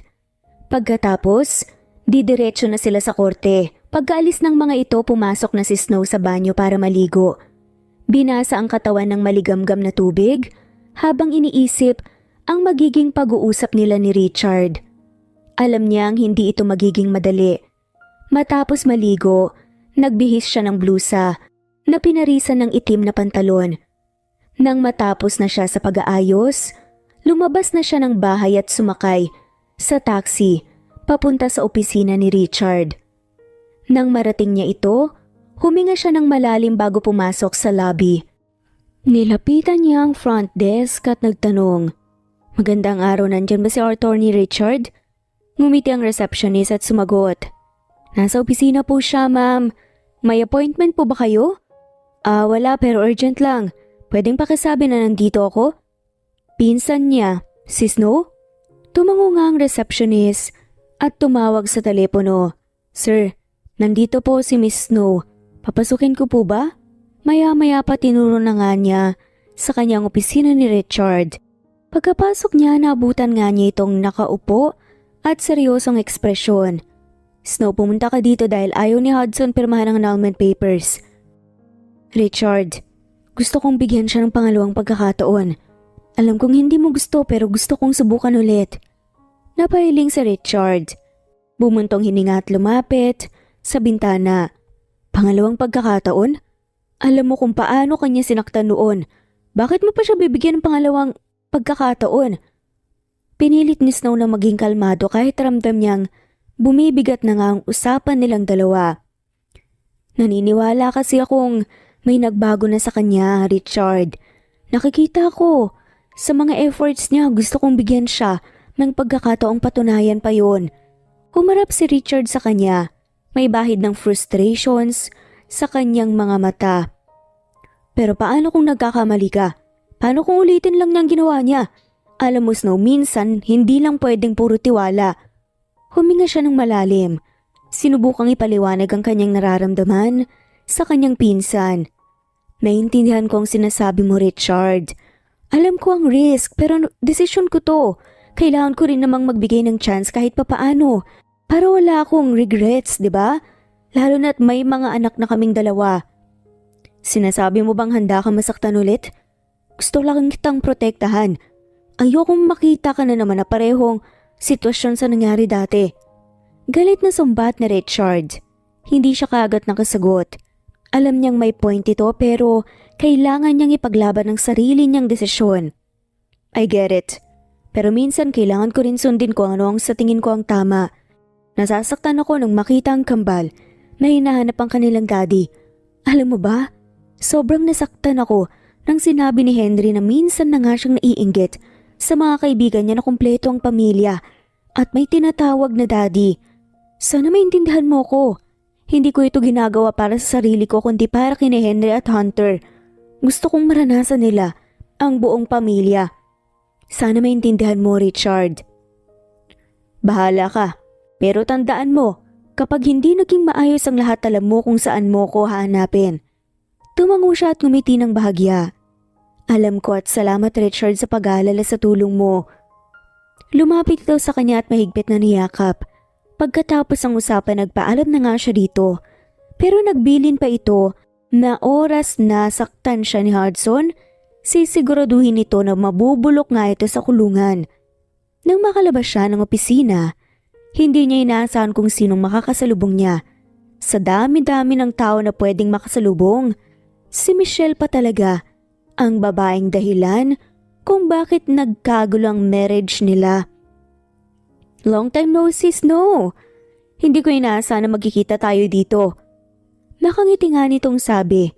Pagkatapos, didiretso na sila sa korte. Pagkaalis ng mga ito, pumasok na si Snow sa banyo para maligo. Binasa ang katawan ng maligamgam na tubig habang iniisip ang magiging pag-uusap nila ni Richard. Alam niyang hindi ito magiging madali. Matapos maligo, nagbihis siya ng blusa na pinarisan ng itim na pantalon. Nang matapos na siya sa pag-aayos, lumabas na siya ng bahay at sumakay sa taxi papunta sa opisina ni Richard. Nang marating niya ito, huminga siya ng malalim bago pumasok sa lobby. Nilapitan niya ang front desk at nagtanong, "Magandang araw, nandyan ba si Attorney Richard?" Ngumiti ang receptionist at sumagot, "Nasa opisina po siya, ma'am. May appointment po ba kayo?" Wala pero urgent lang. Pwedeng pakisabi na nandito ako?" Pinsan niya, si Snow? Tumango nga ang receptionist at tumawag sa telepono. "Sir, nandito po si Miss Snow. Papasukin ko po ba?" Maya-maya pa tinuro na nga niya sa kanyang opisina ni Richard. Pagkapasok niya, naabutan nga niya itong nakaupo at seryosong ekspresyon. "Snow, pumunta ka dito dahil ayaw ni Hudson pirmahan ang annulment papers." "Richard, gusto kong bigyan siya ng pangalawang pagkakataon. Alam kong hindi mo gusto pero gusto kong subukan ulit." Napahiling si Richard. Bumuntong hininga at lumapit sa bintana. "Pangalawang pagkakataon? Alam mo kung paano kanya sinaktan noon. Bakit mo pa siya bibigyan ng pangalawang pagkakataon?" Pinilit ni Snow na maging kalmado kahit ramdam niyang bumibigat na nga ang usapan nilang dalawa. "Naniniwala kasi akong may nagbago na sa kanya, Richard. Nakikita ko sa mga efforts niya, gusto kong bigyan siya ng pagkakataong patunayan pa yon." Humarap si Richard sa kanya. May bahid ng frustrations sa kanyang mga mata. "Pero paano kung nagkakamali ka? Paano kung ulitin lang niyang ginawa niya? Alam mo, Snow, minsan hindi lang pwedeng puro tiwala." Huminga siya ng malalim. Sinubukang ipaliwanag ang kanyang nararamdaman sa kanyang pinsan. "Naintindihan ko ang sinasabi mo, Richard. Alam ko ang risk pero desisyon ko to. Kailangan ko rin namang magbigay ng chance kahit papaano. Para wala akong regrets, di ba? Lalo na't may mga anak na kaming dalawa." "Sinasabi mo bang handa ka masaktan ulit? Gusto lang kitang protektahan. Ayokong makita ka na naman na parehong sitwasyon sa nangyari dati." Galit na sumbat na Richard. Hindi siya kaagad nakasagot. Alam niyang may point ito pero kailangan niyang ipaglaban ang sarili niyang desisyon. "I get it. Pero minsan kailangan ko rin sundin kung ano ang sa tingin ko ang tama. Nasasaktan ako nung makita ang kambal na hinahanap ang kanilang daddy. Alam mo ba, sobrang nasaktan ako nang sinabi ni Henry na minsan na nga siyang naiinggit sa mga kaibigan niya na kumpleto ang pamilya at may tinatawag na daddy. Sana maintindihan mo ko. Hindi ko ito ginagawa para sa sarili ko kundi para kina Henry at Hunter. Gusto kong maranasan nila ang buong pamilya. Sana maintindihan mo, Richard." "Bahala ka. Pero tandaan mo, kapag hindi naging maayos ang lahat, alam mo kung saan mo ko hahanapin." Tumango siya at ngumiti ng bahagya. "Alam ko at salamat, Richard, sa pag-aalala sa tulong mo." Lumapit ito sa kanya at mahigpit na niyakap. Pagkatapos ang usapan, nagpaalam na nga siya dito. Pero nagbilin pa ito na oras na saktan siya ni Hudson, sisiguraduhin ito na mabubulok nga ito sa kulungan. Nang makalabas siya ng opisina, hindi niya inaasahan kung sinong makakasalubong niya. Sa dami-dami ng tao na pwedeng makasalubong, si Michelle pa talaga ang babaeng dahilan kung bakit nagkagulo ang marriage nila. "Long time no see, Snow. Hindi ko inaasahan na magkikita tayo dito." Nakangiti nga nitong sabi.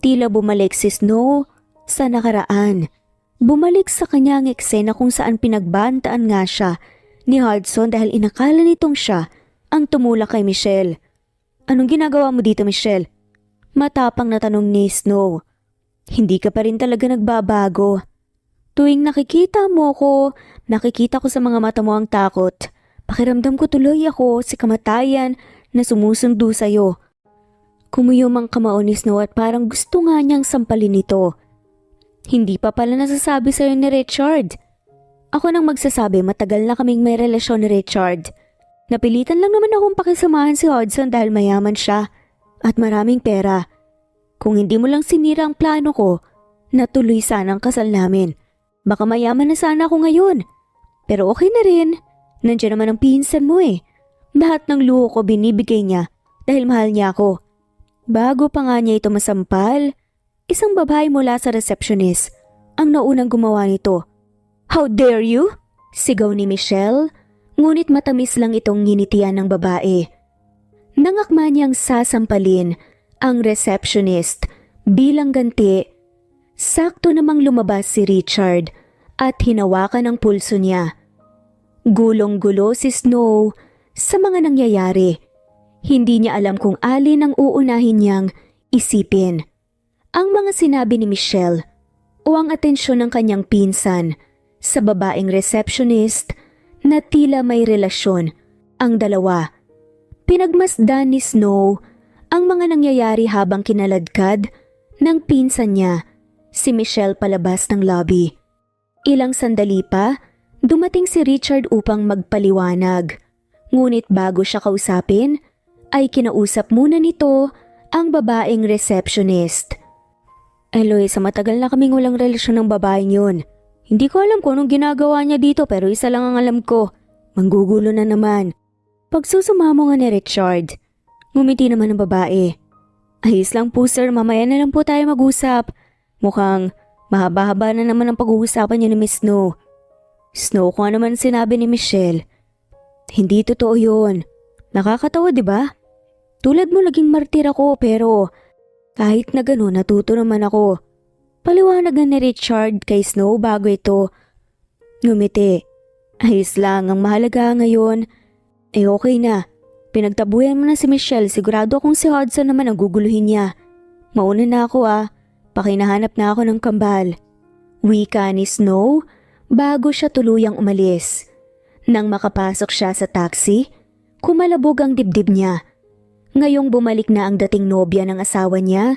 Tila bumalik si Snow sa nakaraan. Bumalik sa kanyang eksena kung saan pinagbantaan nga siya ni Hudson dahil inakala nitong siya ang tumulak kay Michelle. "Anong ginagawa mo dito, Michelle?" Matapang na tanong ni Snow. "Hindi ka pa rin talaga nagbabago. Tuwing nakikita mo ko, nakikita ko sa mga mata mo ang takot. Pakiramdam ko tuloy ako si kamatayan na sumusundo sa'yo. Kumuyom ang kamao ni Snow at parang gusto nga niyang sampalin ito. Hindi pa pala nasasabi sa'yo ni Richard. Ako nang magsasabi, matagal na kaming may relasyon ni Richard. Napilitan lang naman akong pakisamahan si Hudson dahil mayaman siya at maraming pera. Kung hindi mo lang sinira ang plano ko, natuloy sana ang kasal namin. Baka mayaman na sana ako ngayon. Pero okay na rin. Nandiyan naman ang pinsan mo eh. Lahat ng luho ko binibigay niya dahil mahal niya ako. Bago pa nga niya ito masampal, isang babae mula sa receptionist ang naunang gumawa nito. "How dare you?" sigaw ni Michelle, ngunit matamis lang itong nginitian ng babae. Nangakma niyang sasampalin ang receptionist bilang ganti. Sakto namang lumabas si Richard at hinawakan ang pulso niya. Gulong-gulo si Snow sa mga nangyayari. Hindi niya alam kung alin ang uunahin niyang isipin. Ang mga sinabi ni Michelle o ang atensyon ng kanyang pinsan sa babaeng receptionist na tila may relasyon ang dalawa. Pinagmasdan ni Snow ang mga nangyayari habang kinaladkad ng pinsan niya si Michelle palabas ng lobby. Ilang sandali pa, dumating si Richard upang magpaliwanag. Ngunit bago siya kausapin, ay kinausap muna nito ang babaeng receptionist. "Eloy, sa matagal na kaming walang relasyon ng babaeng yun. Hindi ko alam kung anong ginagawa niya dito pero isa lang ang alam ko. Manggugulo na naman." Pagsusumamo nga ni Richard, ngumiti naman ang babae. "Ayos lang po sir, mamaya na lang po tayo mag-usap. Mukhang mahaba-haba na naman ang pag-uusapan niya ni Miss Snow." "Snow, kung ano man sinabi ni Michelle, hindi totoo yun. Nakakatawa, di ba? Tulad mo naging martir ako pero kahit na gano'n natuto naman ako." Paliwanag ni Richard kay Snow bago ito ngumiti. "Ayos lang, ang mahalaga ngayon okay na. Pinagtabuyan mo na si Michelle, sigurado akong si Hudson naman ang guguluhin niya. Mauna na ako pakinahanap na ako ng kambal." Wika ni Snow bago siya tuluyang umalis. Nang makapasok siya sa taxi, kumalabog ang dibdib niya. Ngayong bumalik na ang dating nobya ng asawa niya,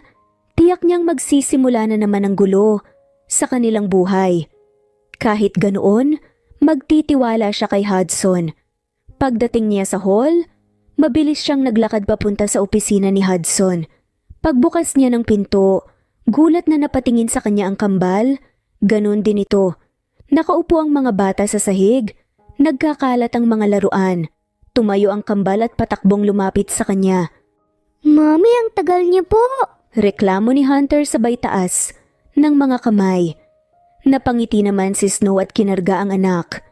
tiyak niyang magsisimula na naman ang gulo sa kanilang buhay. Kahit ganoon, magtitiwala siya kay Hudson. Pagdating niya sa hall, mabilis siyang naglakad papunta sa opisina ni Hudson. Pagbukas niya ng pinto, gulat na napatingin sa kanya ang kambal. Ganon din ito. Nakaupo ang mga bata sa sahig, nagkakalat ang mga laruan. Tumayo ang kambal at patakbong lumapit sa kanya. Mami, ang tagal niyo po. Reklamo ni Hunter sabay taas ng mga kamay. Napangiti naman si Snow at kinarga ang anak.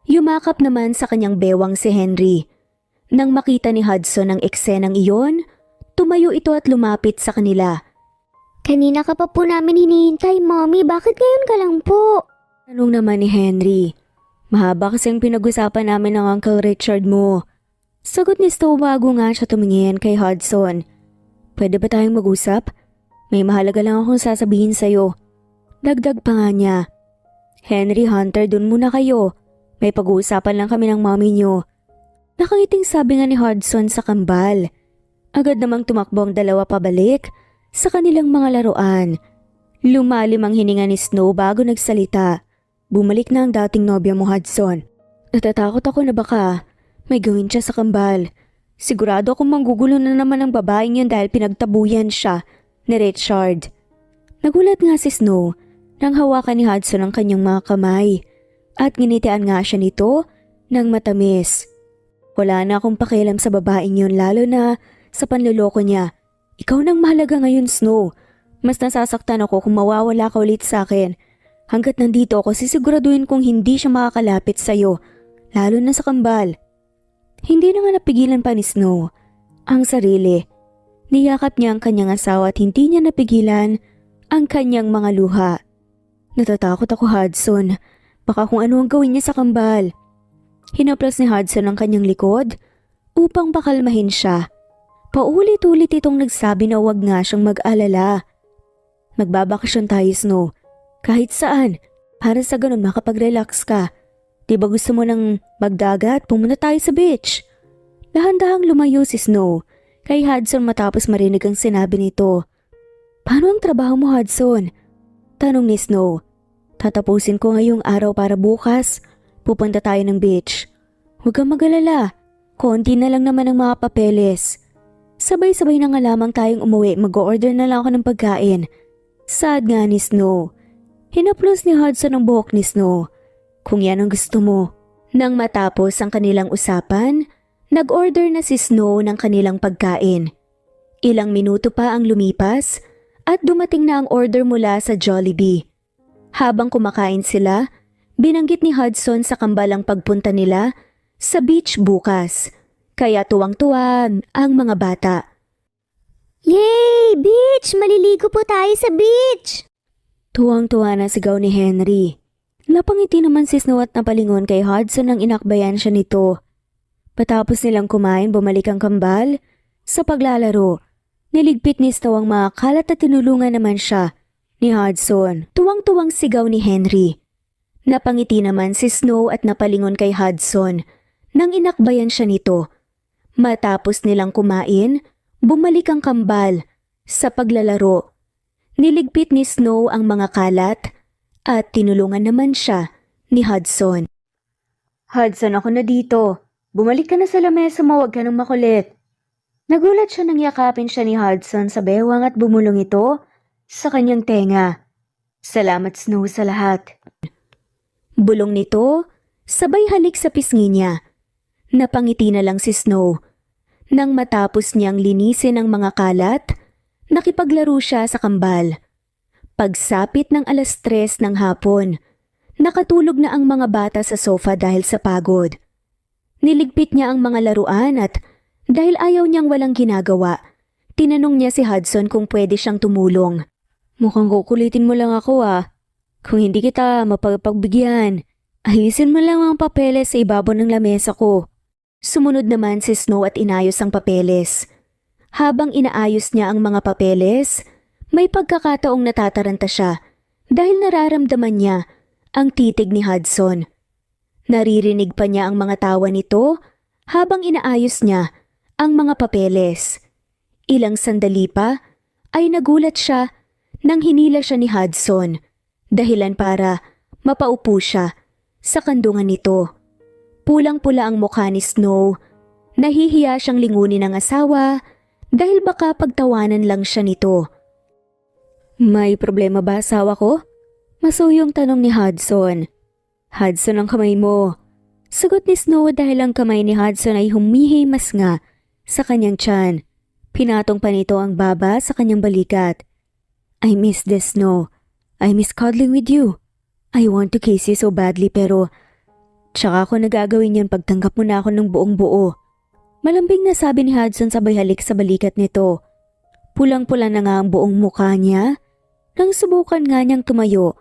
Yumakap naman sa kanyang bewang si Henry. Nang makita ni Hudson ang eksenang iyon, tumayo ito at lumapit sa kanila. Kanina ka pa po namin hinihintay, Mami. Bakit ngayon ka lang po? Tanong naman ni Henry. Mahaba kasing pinag-usapan namin ng Uncle Richard mo. Sagot ni Snow bago nga siya tumingin kay Hudson. Pwede ba tayong mag-usap? May mahalaga lang akong sasabihin sa'yo. Dagdag pa nga niya. Henry, Hunter, dun muna kayo. May pag-uusapan lang kami ng mami niyo. Nakangiting sabi nga ni Hudson sa kambal. Agad namang tumakbo ang dalawa pabalik sa kanilang mga laruan. Lumalim ang hininga ni Snow bago nagsalita. Bumalik na ang dating nobya mo, Hudson. Natatakot ako na baka may gawin siya sa kambal. Sigurado akong manggugulo na naman ang babaeng yun dahil pinagtabuyan siya ni Richard. Nagulat nga si Snow nang hawakan ni Hudson ang kanyang mga kamay at nginitian nga siya nito ng matamis. Wala na akong pakialam sa babaeng yun lalo na sa panloloko niya. Ikaw nang mahalaga ngayon, Snow. Mas nasasaktan ako kung mawawala ka ulit sa akin. Hanggat nandito ako, sisiguraduhin kong hindi siya makakalapit sa'yo, lalo na sa kambal. Hindi na nga napigilan pa ni Snow ang sarili. Niyakap niya ang kanyang asawa at hindi niya napigilan ang kanyang mga luha. Natatakot ako, Hudson. Baka kung ano ang gawin niya sa kambal. Hinaplas ni Hudson ang kanyang likod upang pakalmahin siya. Paulit-ulit itong nagsabi na huwag nga siyang mag-alala. Magbabakasyon tayo, Snow. Kahit saan, para sa ganun makapag-relax ka. Di ba gusto mo nang magdagat? Pumunta tayo sa beach. Dahan-dahang lumayo si Snow kay Hudson matapos marinig ang sinabi nito. Paano ang trabaho mo, Hudson? Tanong ni Snow. Tatapusin ko ngayong araw para bukas. Pupunta tayo ng beach. Huwag kang mag-alala. Konti na lang naman ang mga papeles. Sabay-sabay na nga lamang tayong umuwi. Mag-order na lang ako ng pagkain. Sad nga ni Snow. Hinaplos ni Hudson ang buhok ni Snow. Kung yan ang gusto mo. Nang matapos ang kanilang usapan, nag-order na si Snow ng kanilang pagkain. Ilang minuto pa ang lumipas at dumating na ang order mula sa Jollibee. Habang kumakain sila, binanggit ni Hudson sa kambalang pagpunta nila sa beach bukas. Kaya tuwang-tuwa ang mga bata. Yay! Beach! Maliligo po tayo sa beach! Tuwang-tuwa na sigaw ni Henry. Napangiti naman si Snow at napalingon kay Hudson nang inakbayan siya nito. Patapos nilang kumain, bumalik ang kambal. Sa paglalaro, niligpit ni Snow ang mga kalat at tinulungan naman siya ni Hudson. Tuwang-tuwang sigaw ni Henry. Napangiti naman si Snow at napalingon kay Hudson nang inakbayan siya nito. Matapos nilang kumain, bumalik ang kambal. Sa paglalaro, niligpit ni Snow ang mga kalat at tinulungan naman siya ni Hudson. Hudson, ako na dito. Bumalik ka na sa lamesa mo, huwag ka nang makulit. Nagulat siya nang yakapin siya ni Hudson sa bewang at bumulong ito sa kanyang tenga. Salamat, Snow, sa lahat. Bulong nito, sabay halik sa pisngi niya. Napangiti na lang si Snow. Nang matapos niyang linisin ang mga kalat, nakipaglaro siya sa kambal. Pagsapit ng 3:00 ng hapon, nakatulog na ang mga bata sa sofa dahil sa pagod. Niligpit niya ang mga laruan at dahil ayaw niyang walang ginagawa, tinanong niya si Hudson kung pwede siyang tumulong. Mukhang kukulitin mo lang ako Kung hindi kita mapagbigyan, ayusin mo lang ang papeles sa ibabaw ng lamesa ko. Sumunod naman si Snow at inayos ang papeles. Habang inaayos niya ang mga papeles, may pagkakataong natataranta siya dahil nararamdaman niya ang titig ni Hudson. Naririnig pa niya ang mga tawa nito habang inaayos niya ang mga papeles. Ilang sandali pa ay nagulat siya nang hinila siya ni Hudson, dahilan para mapaupo siya sa kandungan nito. Pulang-pula ang mukha ni Snow, nahihiya siyang lingunin ng asawa dahil baka pagtawanan lang siya nito. May problema ba asawa ko? Masuyong tanong ni Hudson. Hudson, ang kamay mo. Sagot ni Snow dahil ang kamay ni Hudson ay humihimas nga sa kanyang tiyan. Pinatong pa nito ang baba sa kanyang balikat. I miss this, Snow. I miss cuddling with you. I want to kiss you so badly pero tsaka ako nagagawin yan pagtanggap mo na ako ng buong buo. Malambing na sabi ni Hudson sabay halik sa balikat nito. Pulang-pula na nga ang buong mukha niya. Nang subukan nga niyang tumayo,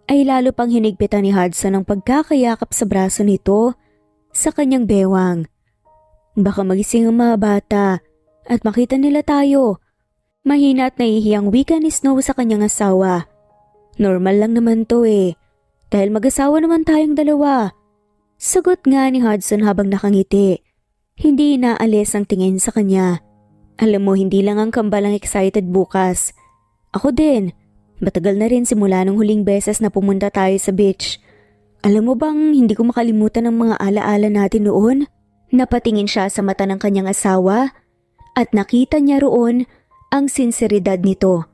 ay lalo pang hinigpitan ni Hudson ang pagkakayakap sa braso nito sa kanyang bewang. Baka magising ang mga bata at makita nila tayo. Mahina at nahihiyang wika ni Snow sa kanyang asawa. Normal lang naman to dahil mag-asawa naman tayong dalawa. Sagot nga ni Hudson habang nakangiti. Hindi inaalis ang tingin sa kanya. Alam mo, hindi lang ang kambal ang excited bukas. Ako din. Matagal na rin simula nung huling beses na pumunta tayo sa beach. Alam mo bang hindi ko makalimutan ang mga alaala natin noon? Napatingin siya sa mata ng kanyang asawa at nakita niya roon ang sinseridad nito.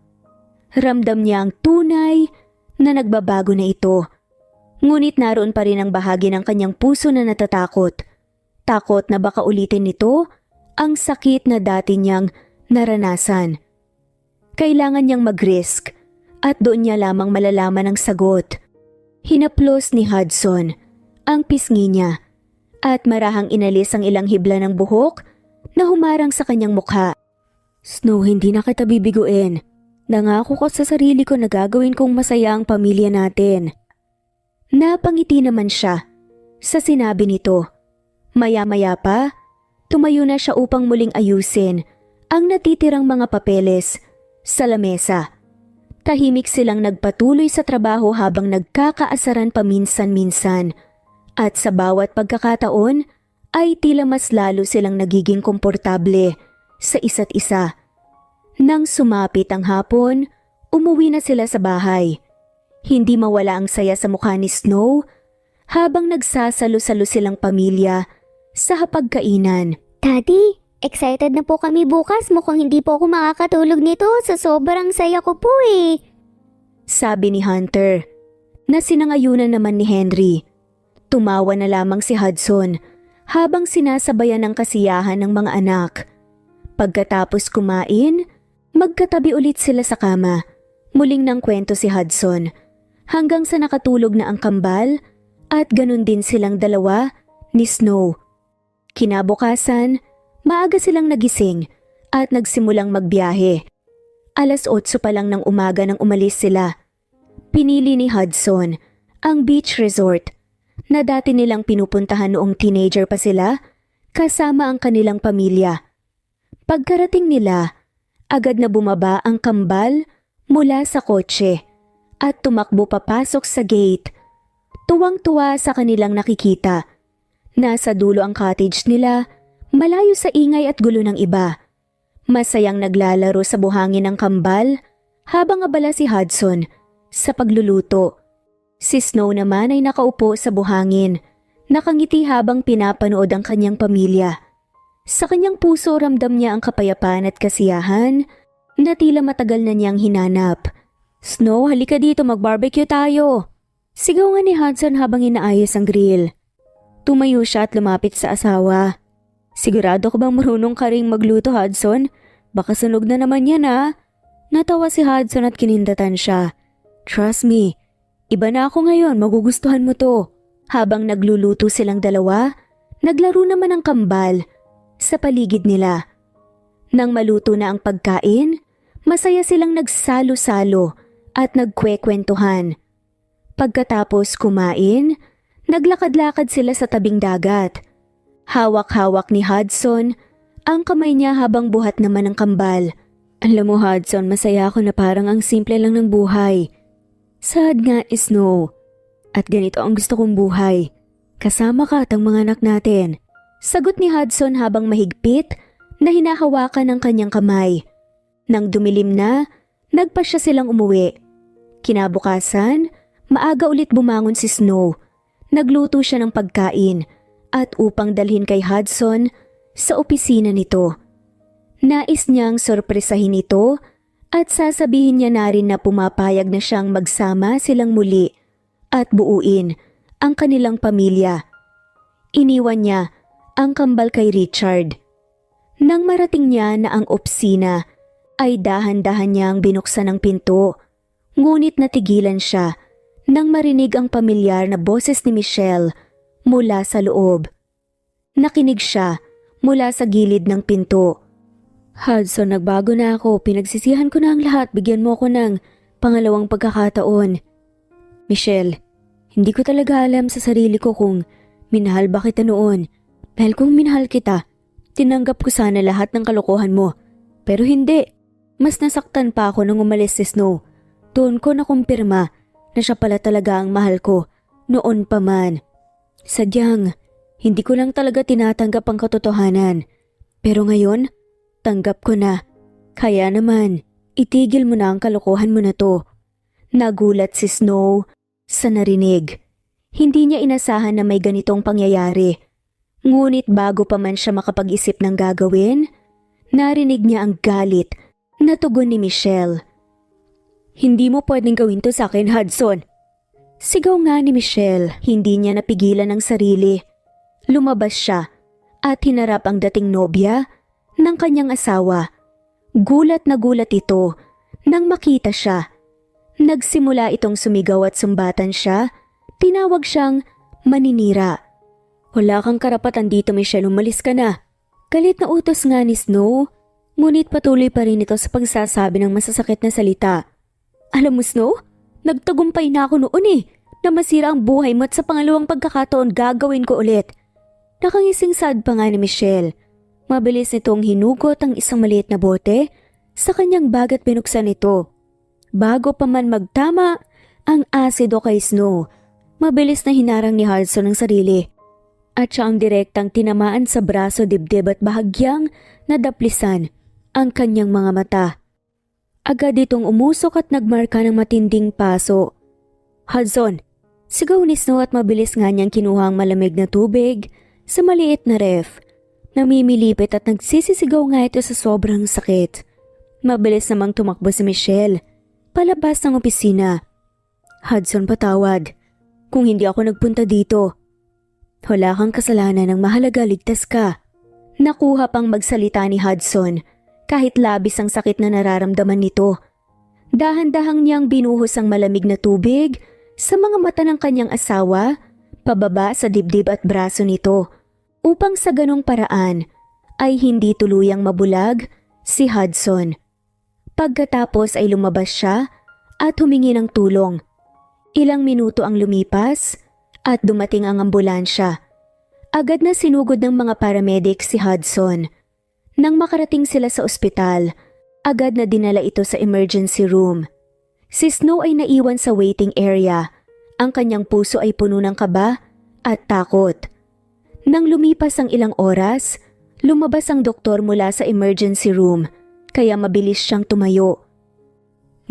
Ramdam niya ang tunay na nagbabago na ito. Ngunit naroon pa rin ang bahagi ng kanyang puso na natatakot. Takot na baka ulitin nito ang sakit na dati niyang naranasan. Kailangan niyang mag-risk at doon niya lamang malalaman ang sagot. Hinaplos ni Hudson ang pisngi niya at marahang inalis ang ilang hibla ng buhok na humarang sa kanyang mukha. Snow, hindi na kita bibiguin. Nangako ko sa sarili ko na gagawin kong masaya ang pamilya natin. Napangiti naman siya sa sinabi nito. Maya-maya pa, tumayo na siya upang muling ayusin ang natitirang mga papeles sa lamesa. Tahimik silang nagpatuloy sa trabaho habang nagkakaasaran paminsan-minsan at sa bawat pagkakataon ay tila mas lalo silang nagiging komportable sa isa't isa. Nang sumapit ang hapon, umuwi na sila sa bahay. Hindi mawala ang saya sa mukha ni Snow habang nagsasalo-salo silang pamilya sa hapagkainan. Daddy, excited na po kami bukas. Mukhang hindi po ako makakatulog nito sa sobrang saya ko po eh. Sabi ni Hunter, na sinangayunan naman ni Henry. Tumawa na lamang si Hudson habang sinasabayan ng kasiyahan ng mga anak. Pagkatapos kumain, magkatabi ulit sila sa kama. Muling nang kwento si Hudson hanggang sa nakatulog na ang kambal at ganun din silang dalawa ni Snow. Kinabukasan, maaga silang nagising at nagsimulang magbiyahe. 8:00 pa lang ng umaga nang umalis sila. Pinili ni Hudson ang beach resort na dati nilang pinupuntahan noong teenager pa sila kasama ang kanilang pamilya. Pagkarating nila, agad na bumaba ang kambal mula sa kotse at tumakbo papasok sa gate. Tuwang-tuwa sa kanilang nakikita. Nasa dulo ang cottage nila, malayo sa ingay at gulo ng iba. Masayang naglalaro sa buhangin ng kambal habang abala si Hudson sa pagluluto. Si Snow naman ay nakaupo sa buhangin, nakangiti habang pinapanood ang kanyang pamilya. Sa kanyang puso ramdam niya ang kapayapaan at kasiyahan na tila matagal na niyang hinanap. "Snow, halika dito, mag-barbecue tayo." Sigaw nga ni Hudson habang inaayos ang grill. Tumayo siya at lumapit sa asawa. "Sigurado ka bang marunong ka ring magluto, Hudson? Baka sunog na naman yan ah." Natawa si Hudson at kinindatan siya. "Trust me, iba na ako ngayon, magugustuhan mo to." Habang nagluluto silang dalawa, naglaro naman ang kambal sa paligid nila. Nang maluto na ang pagkain, masaya silang nagsalo-salo at nagkwekwentuhan. Pagkatapos kumain, naglakad-lakad sila sa tabing dagat. Hawak-hawak ni Hudson ang kamay niya habang buhat naman ang kambal. "Alam mo Hudson, masaya ako na parang ang simple lang ng buhay. Sad nga is Snow. At ganito ang gusto kong buhay. Kasama ka at ang mga anak natin." Sagot ni Hudson habang mahigpit na hinahawakan ang kanyang kamay. Nang dumilim na, nagpasya silang umuwi. Kinabukasan, maaga ulit bumangon si Snow. Nagluto siya ng pagkain at upang dalhin kay Hudson sa opisina nito. Nais niyang sorpresahin ito at sasabihin niya na rin na pumapayag na siyang magsama silang muli at buuin ang kanilang pamilya. Iniwan niya ang kambal kay Richard. Nang marating niya na ang opisina, ay dahan-dahan niyang binuksan ang pinto. Ngunit natigilan siya nang marinig ang pamilyar na boses ni Michelle mula sa loob. Nakinig siya mula sa gilid ng pinto. "Hudson, nagbago na ako. Pinagsisihan ko na ang lahat. Bigyan mo ako ng pangalawang pagkakataon." "Michelle, hindi ko talaga alam sa sarili ko kung minahal ba kita noon. Dahil kung minahal kita, tinanggap ko sana lahat ng kalokohan mo. Pero hindi. Mas nasaktan pa ako nang umalis si Snow. Doon ko nakumpirma na siya pala talaga ang mahal ko noon pa man. Sadyang, hindi ko lang talaga tinatanggap ang katotohanan. Pero ngayon, tanggap ko na. Kaya naman, itigil mo na ang kalokohan mo na to." Nagulat si Snow sa narinig. Hindi niya inasahan na may ganitong pangyayari. Ngunit bago pa man siya makapag-isip ng gagawin, narinig niya ang galit na tugon ni Michelle. "Hindi mo pwedeng gawin to sa akin, Hudson." Sigaw nga ni Michelle, hindi niya napigilan ang sarili. Lumabas siya at hinarap ang dating nobya ng kanyang asawa. Gulat na gulat ito nang makita siya. Nagsimula itong sumigaw at sumbatan siya. Tinawag siyang maninira. "Wala kang karapatan dito, Michelle, umalis ka na." Galit na utos nga ni Snow, ngunit patuloy pa rin ito sa pagsasabi ng masasakit na salita. "Alam mo Snow, nagtagumpay na ako noon na masira ang buhay mo at sa pangalawang pagkakataon gagawin ko ulit." Nakangising sad pa nga ni Michelle. Mabilis nitong hinugot ang isang maliit na bote sa kanyang bag at binuksan ito. Bago pa man magtama ang asido kay Snow, mabilis na hinarang ni Hudson ang sarili. at siya ang direktang tinamaan sa braso, dibdib at bahagyang nadaplisan ang kanyang mga mata. Agad itong umusok at nagmarka ng matinding paso. "Hudson!" Sigaw ni Snow at mabilis nga niyang kinuha ang malamig na tubig sa maliit na ref. Namimilipit at nagsisisigaw nga ito sa sobrang sakit. Mabilis namang tumakbo si Michelle palabas ng opisina. "Hudson, patawad. Kung hindi ako nagpunta dito. Wala kang kasalanan, ng mahalaga ligtas ka." Nakuha pang magsalita ni Hudson kahit labis ang sakit na nararamdaman nito. Dahan-dahang niyang binuhos ang malamig na tubig sa mga mata ng kanyang asawa, pababa sa dibdib at braso nito, upang sa ganong paraan ay hindi tuluyang mabulag si Hudson. Pagkatapos ay lumabas siya at humingi ng tulong. Ilang minuto ang lumipas at dumating ang ambulansya. Agad na sinugod ng mga paramedic si Hudson. Nang makarating sila sa ospital, agad na dinala ito sa emergency room. Si Snow ay naiwan sa waiting area. Ang kanyang puso ay puno ng kaba at takot. Nang lumipas ang ilang oras, lumabas ang doktor mula sa emergency room, kaya mabilis siyang tumayo.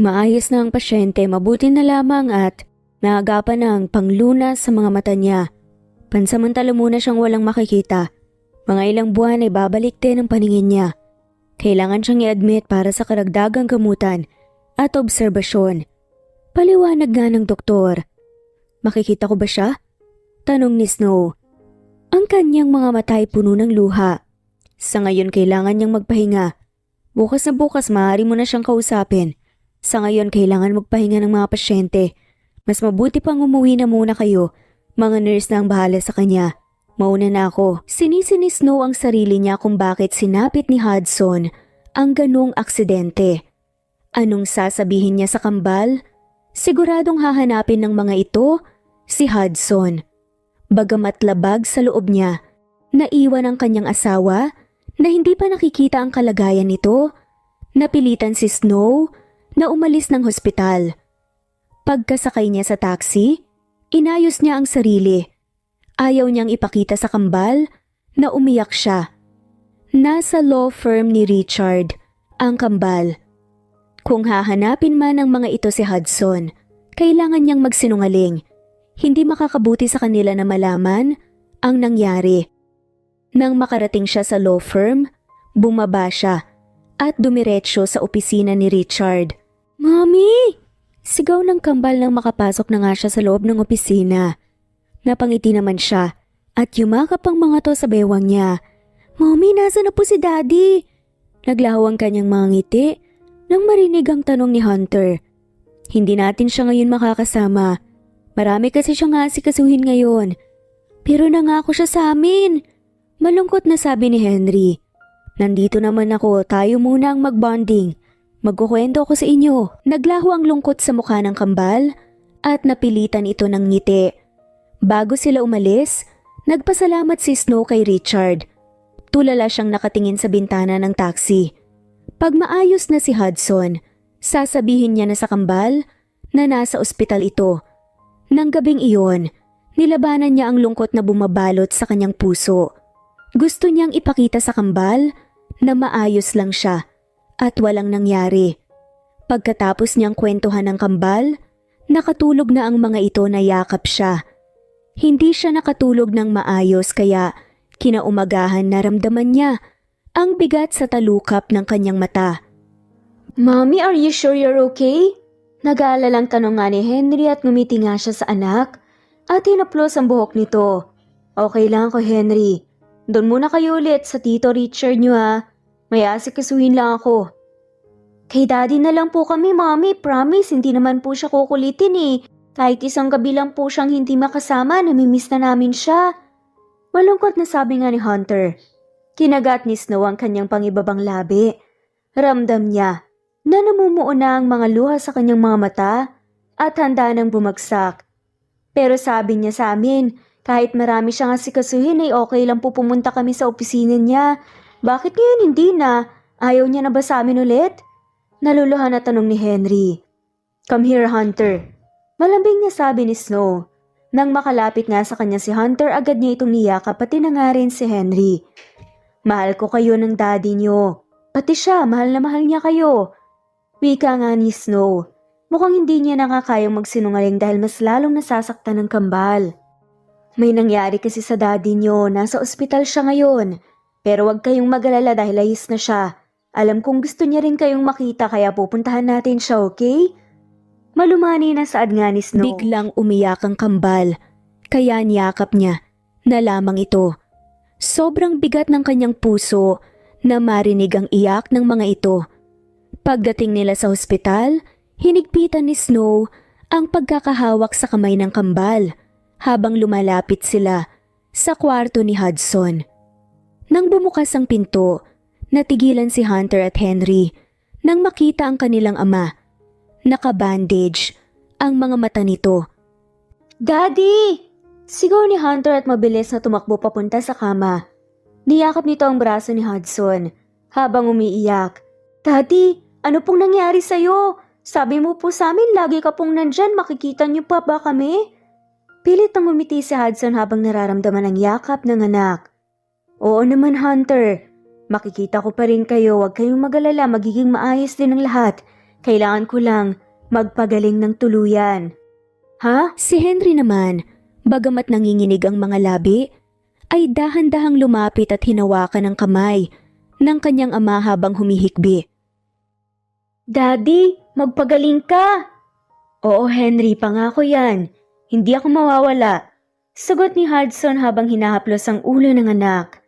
Maayos na ang pasyente, mabuti na lamang at naagapan na ang panglunas sa mga mata niya. Pansamantala muna siyang walang makikita. Mga ilang buwan ay babalik din ang paningin niya. Kailangan siyang i-admit para sa karagdagang gamutan at obserbasyon. Paliwanag nga ng doktor. "Makikita ko ba siya?" tanong ni Snow. Ang kanyang mga mata ay puno ng luha. Sa ngayon kailangan niyang magpahinga. Bukas na bukas maaari mo na siyang kausapin. Sa ngayon kailangan magpahinga ng mga pasyente. Mas mabuti pang umuwi na muna kayo. Mga nurse na ang bahala sa kanya. Mauna na ako. Sinisi ni Snow ang sarili niya kung bakit sinapit ni Hudson ang ganong aksidente. Anong sasabihin niya sa kambal? Siguradong hahanapin ng mga ito si Hudson. Bagamat labag sa loob niya, naiwan ang kanyang asawa na hindi pa nakikita ang kalagayan nito, napilitan si Snow na umalis ng hospital. Pagkasakay niya sa taxi, inayos niya ang sarili. Ayaw niyang ipakita sa kambal na umiyak siya. Nasa law firm ni Richard ang kambal. Kung hahanapin man ng mga ito si Hudson, kailangan niyang magsinungaling. Hindi makakabuti sa kanila na malaman ang nangyari. Nang makarating siya sa law firm, bumaba siya at dumiretso sa opisina ni Richard. "Mommy!" Sigaw ng kambal nang makapasok na nga siya sa loob ng opisina. Napangiti naman siya at yumakap ang mga to sa bewang niya. "Mommy, nasa na po si Daddy?" Naglaho ang kanyang mga ngiti nang marinig ang tanong ni Hunter. "Hindi natin siya ngayon makakasama. Marami kasi siyang asikasuhin ngayon. Pero nangako siya sa amin." Malungkot na sabi ni Henry. "Nandito naman ako, tayo muna ang magbonding. Magkukwento ako sa inyo." Naglaho ang lungkot sa mukha ng kambal at napilitan ito ng ngiti. Bago sila umalis, nagpasalamat si Snow kay Richard. Tulala siyang nakatingin sa bintana ng taxi. Pag maayos na si Hudson, sasabihin niya na sa kambal na nasa ospital ito. Nang gabing iyon, nilabanan niya ang lungkot na bumabalot sa kanyang puso. Gusto niyang ipakita sa kambal na maayos lang siya at walang nangyari. Pagkatapos niyang kwentuhan ng kambal, nakatulog na ang mga ito na yakap siya. Hindi siya nakatulog ng maayos kaya kinaumagahan naramdaman niya ang bigat sa talukap ng kanyang mata. "Mommy, are you sure you're okay?" Nag-aalalang tanong nga ni Henry at ngumiti nga siya sa anak at hinaplos ang buhok nito. "Okay lang ako, Henry. Doon muna kayo ulit sa Tito Richard nyo ha. May asikasuhin lang ako." "Kay Daddy na lang po kami, Mommy. Promise, hindi naman po siya kukulitin eh. Kahit isang gabi lang po siyang hindi makasama, namimiss na namin siya." Malungkot na sabi nga ni Hunter. Kinagat ni Snow ang kanyang pangibabang labi. Ramdam niya na namumuo na ang mga luha sa kanyang mga mata at handa nang bumagsak. Pero sabi niya sa amin, kahit marami siyang asikasuhin ay okay lang po pumunta kami sa opisina niya. Bakit ngayon hindi na? Ayaw niya na ba sa amin ulit? Naluluhan na tanong ni Henry. "Come here, Hunter." Malambing na sabi ni Snow. Nang makalapit nga sa kanya si Hunter, agad niya itong niyakap pati na nga rin si Henry. Mahal ko kayo ng daddy niyo. Pati siya, mahal na mahal niya kayo. Wika nga ni Snow. Mukhang hindi niya na nga kayang magsinungaling dahil mas lalong nasasaktan ng kambal. May nangyari kasi sa daddy niyo, nasa ospital siya ngayon. Pero wag kayong mag-alala dahil ayos na siya. Alam kong gusto niya rin kayong makita kaya pupuntahan natin siya, okay? Malumani na saad nga ni Snow. Biglang umiyak ang kambal. Kaya niyakap niya na lamang ito. Sobrang bigat ng kanyang puso na marinig ang iyak ng mga ito. Pagdating nila sa ospital, hinigpitan ni Snow ang pagkakahawak sa kamay ng kambal habang lumalapit sila sa kwarto ni Hudson. Nang bumukas ang pinto, natigilan si Hunter at Henry nang makita ang kanilang ama. Nakabandage ang mga mata nito. Daddy! Sigaw ni Hunter at mabilis na tumakbo papunta sa kama. Niyakap nito ang braso ni Hudson habang umiiyak. Daddy, ano pong nangyari sa'yo? Sabi mo po sa amin lagi ka pong nandyan, makikita niyo pa ba kami? Pilit nang umiti si Hudson habang nararamdaman ang yakap ng anak. Oo naman Hunter, makikita ko pa rin kayo, huwag kayong mag-alala, magiging maayos din ang lahat. Kailangan ko lang magpagaling ng tuluyan. Ha? Si Henry naman, bagamat nanginginig ang mga labi, ay dahan-dahang lumapit at hinawakan ang kamay ng kanyang ama habang humihikbi. Daddy, magpagaling ka! Oo Henry, pangako yan. Hindi ako mawawala. Sagot ni Hudson habang hinahaplos ang ulo ng anak.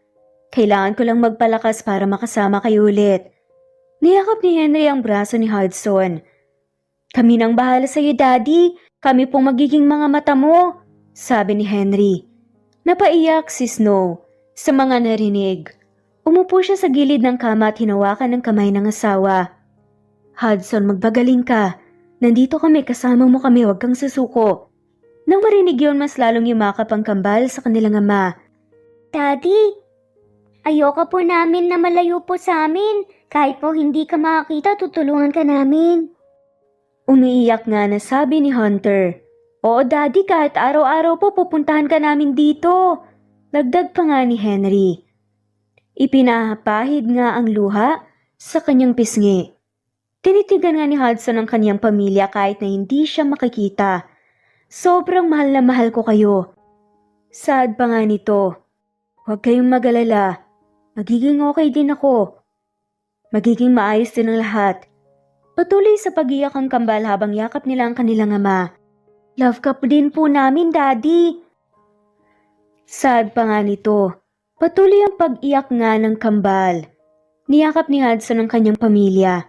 Kailangan ko lang magpalakas para makasama kayo ulit. Niyakap ni Henry ang braso ni Hudson. Kami nang bahala sa iyo, Daddy. Kami pong magiging mga mata mo, sabi ni Henry. Napaiyak si Snow sa mga narinig. Umupo siya sa gilid ng kama at hinawakan ng kamay ng asawa. Hudson, magpagaling ka. Nandito kami, kasama mo kami, huwag kang susuko. Nang marinig yun, mas lalong yumakap ang kambal sa kanilang ama. Daddy, ayoko po namin na malayo po sa amin. Kahit po hindi ka makakita, tutulungan ka namin. Umiiyak nga na sabi ni Hunter. Oo daddy, kahit araw-araw po pupuntahan ka namin dito. Dagdag pa nga ni Henry. Ipinahapahid nga ang luha sa kanyang pisngi. Tinitigan nga ni Hudson ang kanyang pamilya kahit na hindi siya makikita. Sobrang mahal na mahal ko kayo. Sad pa nga nito. Huwag kayong mag-alala. Magiging okay din ako. Magiging maayos din ang lahat. Patuloy sa pag-iyak ang kambal habang yakap nila ang kanilang ama. Love ka din po namin, Daddy. Sad pa nga nito. Patuloy ang pag-iyak nga ng kambal. Niyakap ni Hudson ang kanyang pamilya.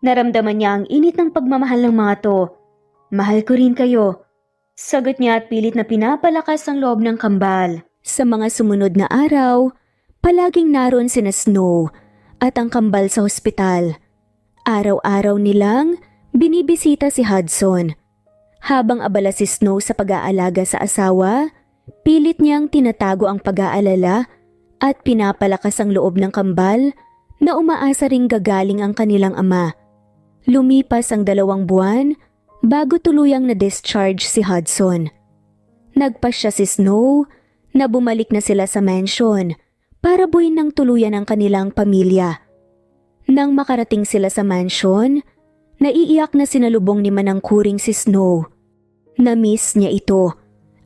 Naramdaman niya ang init ng pagmamahal ng mga to. Mahal ko rin kayo. Sagot niya at pilit na pinapalakas ang loob ng kambal. Sa mga sumunod na araw, palaging naroon sina Snow at ang kambal sa ospital. Araw-araw nilang binibisita si Hudson. Habang abala si Snow sa pag-aalaga sa asawa, pilit niyang tinatago ang pag-aalala at pinapalakas ang loob ng kambal na umaasa ring gagaling ang kanilang ama. Lumipas ang 2 buwan bago tuluyang na-discharge si Hudson. Nagpasya si Snow na bumalik na sila sa mansion para buuin ng tuluyan ang kanilang pamilya. Nang makarating sila sa mansion, naiiyak na sinalubong ni Manang Kuring si Snow. Na-miss niya ito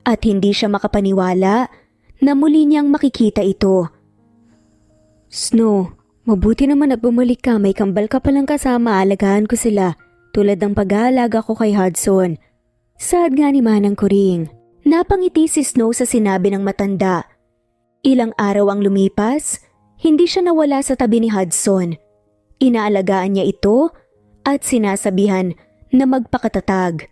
at hindi siya makapaniwala na muli niyang makikita ito. Snow, mabuti naman at bumalik ka, may kambal ka palang kasama, alagaan ko sila tulad ng pag-aalaga ko kay Hudson. Saad nga ni Manang Kuring. Napangiti si Snow sa sinabi ng matanda. Ilang araw ang lumipas, hindi siya nawala sa tabi ni Hudson. Inaalagaan niya ito at sinasabihan na magpakatatag.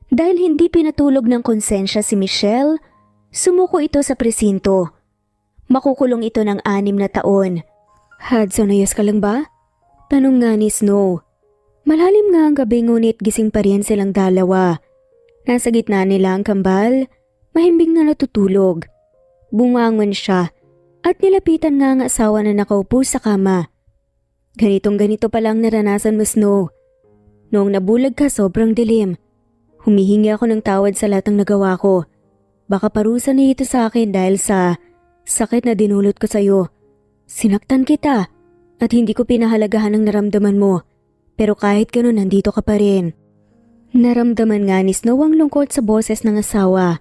Dahil hindi pinatulog ng konsensya si Michelle, sumuko ito sa presinto. Makukulong ito ng 6 na taon. Hudson, ayos ka lang ba? Tanong nga ni Snow. Malalim nga ang gabi ngunit gising pa rin silang dalawa. Nasa gitna nila ang kambal, mahimbing na natutulog. Bungangon siya at nilapitan nga ang asawa na nakaupo sa kama. Ganitong-ganito palang naranasan mo, Snow. Noong nabulag ka, sobrang dilim. Humihingi ako ng tawad sa lahat ng nagawa ko. Baka parusa na ito sa akin dahil sa sakit na dinulot ko sa'yo. Sinaktan kita at hindi ko pinahalagahan ang naramdaman mo. Pero kahit ganun, nandito ka pa rin. Naramdaman nga ni Snow ang lungkot sa boses ng asawa.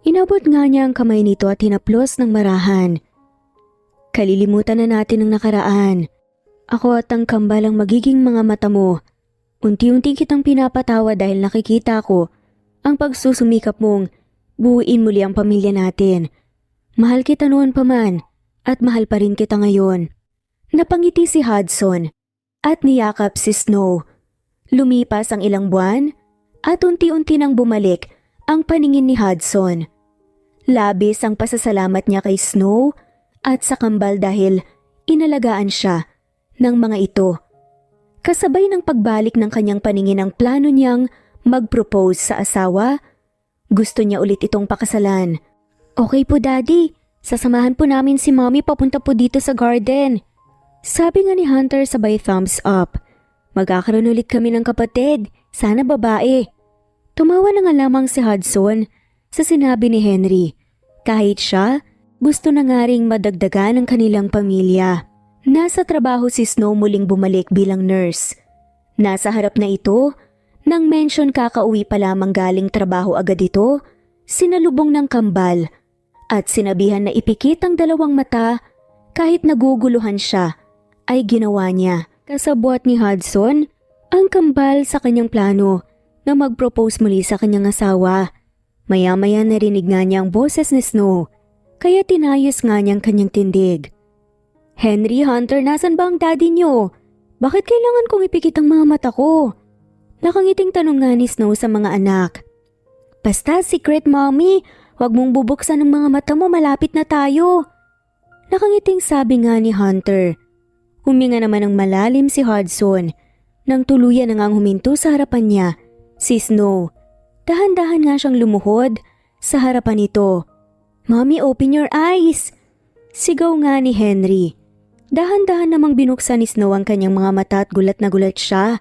Inabot nga niya ang kamay nito at hinaplos ng marahan. Kalilimutan na natin ang nakaraan. Ako at ang kambal ang magiging mga mata mo. Unti-unti kitang pinapatawa dahil nakikita ko ang pagsusumikap mong buuin muli ang pamilya natin. Mahal kita noon pa man at mahal pa rin kita ngayon. Napangiti si Hudson at niyakap si Snow. Lumipas ang ilang buwan at unti-unti nang bumalik ang paningin ni Hudson. Labis ang pasasalamat niya kay Snow at sa kambal dahil inalagaan siya ng mga ito. Kasabay ng pagbalik ng kanyang paningin ang plano niyang mag-propose sa asawa. Gusto niya ulit itong pakasalan. Okay po, Daddy. Sasamahan po namin si Mommy papunta po dito sa garden. Sabi nga ni Hunter sabay thumbs up. Magkakaroon ulit kami ng kapatid. Sana babae. Tumawa na nga lamang si Hudson sa sinabi ni Henry. Kahit siya, gusto na nga ring madagdagan ang kanilang pamilya. Nasa trabaho si Snow muling bumalik bilang nurse. Nasa harap na ito, nang mention kakauwi pa lamang galing trabaho agad ito, sinalubong ng kambal at sinabihan na ipikit ang dalawang mata kahit naguguluhan siya ay ginawa niya. Kasabwat ni Hudson ang kambal sa kanyang plano na mag-propose muli sa kanyang asawa. Maya-maya narinig nga niya ang boses ni Snow, kaya tinayos nga niyang kanyang tindig. Henry, Hunter, nasan ba ang daddy niyo? Bakit kailangan kong ipikit ang mga mata ko? Nakangiting tanong nga ni Snow sa mga anak. Basta secret, Mommy. Huwag mong bubuksan ang mga mata mo, malapit na tayo. Nakangiting sabi nga ni Hunter. Huminga naman ng malalim si Hudson nang tuluyan na ngang huminto sa harapan niya si Snow. Dahan-dahan nga siyang lumuhod sa harapan nito. Mommy, open your eyes! Sigaw nga ni Henry. Dahan-dahan namang binuksan ni Snow ang kanyang mga mata at gulat na gulat siya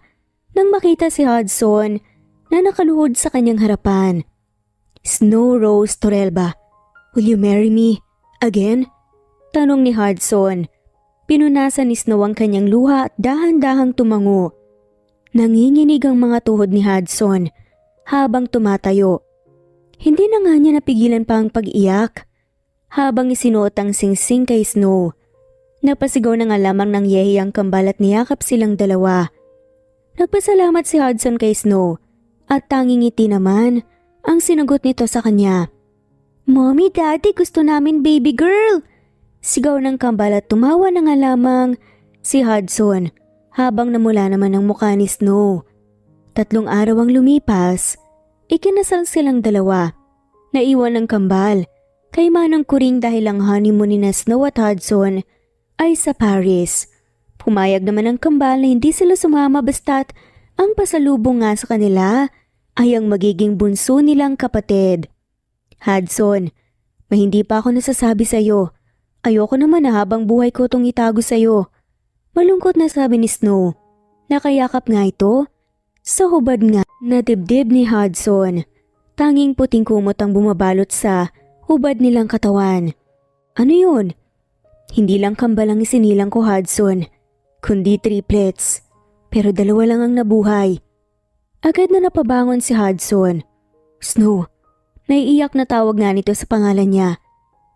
nang makita si Hudson na nakaluhod sa kanyang harapan. Snow Rose Torrelba, will you marry me again? Tanong ni Hudson. Pinunasan ni Snow ang kanyang luha at dahan-dahang tumango. Nanginginig ang mga tuhod ni Hudson habang tumatayo. Hindi na nga niya napigilan pa ang pag-iyak habang isinuot ang singsing kay Snow. Napasigaw na nga lamang ng yehi ang kambal at niyakap silang dalawa. Nagpasalamat si Hudson kay Snow at tanging ngiti naman ang sinagot nito sa kanya. Mommy, Daddy, gusto namin baby girl! Sigaw ng kambal at tumawa na nga lamang si Hudson habang namula naman ang mukha ni Snow. 3 araw ang lumipas, ikinasal silang dalawa. Naiwan ng kambal kay Manang Kuring dahil ang honeymoon ni Snow at Hudson ay sa Paris. Pumayag naman ang kambal na hindi sila sumama basta't ang pasalubong nga sa kanila ay ang magiging bunso nilang kapatid. Hudson, may hindi pa ako nasasabi sa'yo. Ayoko naman na habang buhay ko itong itago sa'yo. Malungkot na sabi ni Snow. Nakayakap nga ito sa hubad nga na dibdib ni Hudson. Tanging puting kumot ang bumabalot sa hubad nilang katawan. Ano yun? Hindi lang kambal ang isinilang ko, Hudson, kundi triplets. Pero 2 lang ang nabuhay. Agad na napabangon si Hudson. Snow, naiiyak na tawag nga nito sa pangalan niya.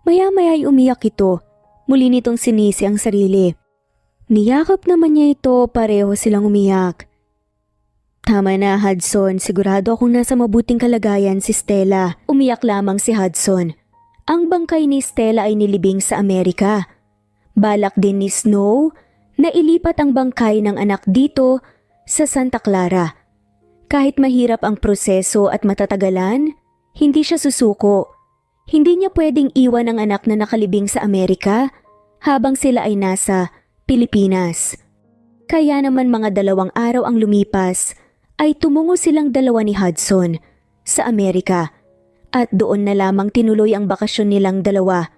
Maya-maya ay umiyak ito, muli nitong sinisi ang sarili. Niyakap naman niya ito, pareho silang umiyak. Tama na, Hudson, sigurado akong nasa mabuting kalagayan si Stella. Umiyak lamang si Hudson. Ang bangkay ni Stella ay nilibing sa Amerika. Balak din ni Snow na ilipat ang bangkay ng anak dito sa Santa Clara. Kahit mahirap ang proseso at matatagalan, hindi siya susuko. Hindi niya pwedeng iwan ang anak na nakalibing sa Amerika habang sila ay nasa Pilipinas. Kaya naman mga 2 araw ang lumipas ay tumungo silang dalawa ni Hudson sa Amerika at doon na lamang tinuloy ang bakasyon nilang dalawa.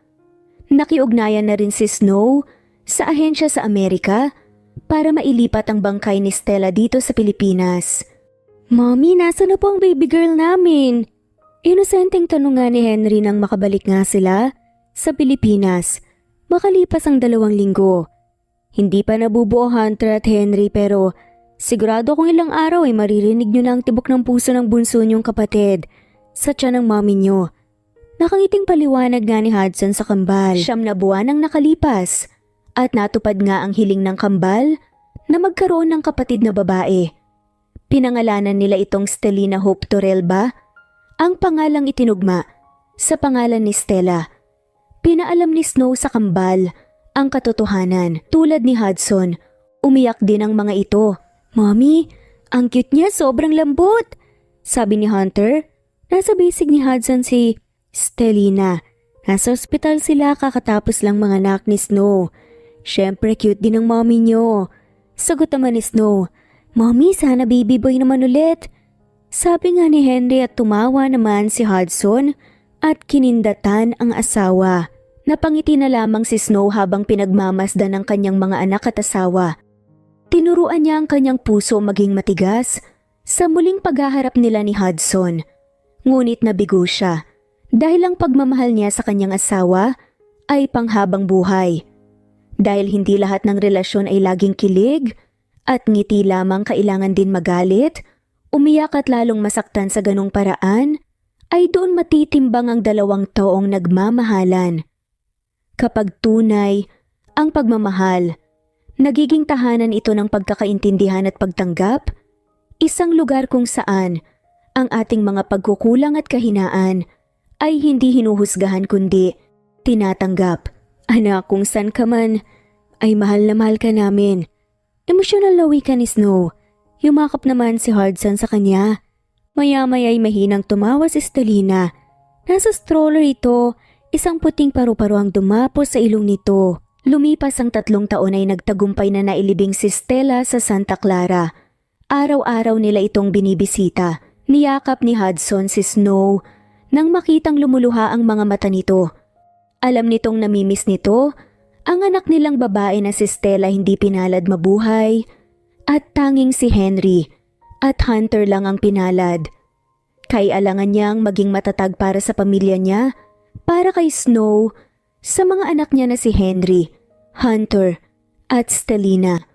Nakiugnayan na rin si Snow sa ahensya sa Amerika para mailipat ang bangkay ni Stella dito sa Pilipinas. Mommy, nasa na po ang baby girl namin? Inosenteng tanong nga ni Henry nang makabalik nga sila sa Pilipinas. Makalipas ang 2 linggo. Hindi pa nabubuo Hunter at Henry pero sigurado kung ilang araw ay maririnig nyo na ang tibok ng puso ng bunso nyong kapatid sa tiyan ng mami nyo. Nakangiting paliwanag nga ni Hudson sa kambal. 9 na buwan ang nakalipas at natupad nga ang hiling ng kambal na magkaroon ng kapatid na babae. Pinangalanan nila itong Stelina Hope Torrelba, ang pangalang itinugma sa pangalan ni Stella. Pinaalam ni Snow sa kambal ang katotohanan. Tulad ni Hudson, umiyak din ang mga ito. "Mommy, ang cute niya, sobrang lambot," sabi ni Hunter. Nasa bisig ni Hudson si Stelina. Nasa ospital sila kakatapos lang mga anak ni Snow. "Syempre cute din ang mommy niyo," sagot naman ni Snow. "Mommy, sana baby boy naman ulit," sabi nga ni Henry at tumawa naman si Hudson at kinindatan ang asawa. Napangiti na lamang si Snow habang pinagmamasdan ng kanyang mga anak at asawa. Tinuruan niya ang kanyang puso maging matigas sa muling paghaharap nila ni Hudson. Ngunit nabigo siya dahil ang pagmamahal niya sa kanyang asawa ay panghabang buhay. Dahil hindi lahat ng relasyon ay laging kilig at ngiti lamang, kailangan din magalit, umiyak at lalong masaktan sa ganong paraan, ay doon matitimbang ang 2 taong nagmamahalan. Kapag tunay ang pagmamahal, nagiging tahanan ito ng pagkakaintindihan at pagtanggap, isang lugar kung saan ang ating mga pagkukulang at kahinaan ay hindi hinuhusgahan kundi tinatanggap. "Anak, kung san ka man, ay mahal na mahal ka namin." Emosyonal na wika ni Snow. Yumakap naman si Hudson sa kanya. Maya-maya ay mahinang tumawa si Stelina. Nasa stroller ito, isang puting paru-paro ang dumapo sa ilong nito. Lumipas ang 3 taon ay nagtagumpay na nailibing si Stella sa Santa Clara. Araw-araw nila itong binibisita. Niyakap ni Hudson si Snow nang makitang lumuluha ang mga mata nito. Alam nitong namimiss nito ang anak nilang babae na si Stella hindi pinalad mabuhay at tanging si Henry at Hunter lang ang pinalad. Kailangan niyang maging matatag para sa pamilya niya, para kay Snow, sa mga anak niya na si Henry, Hunter at Stelina.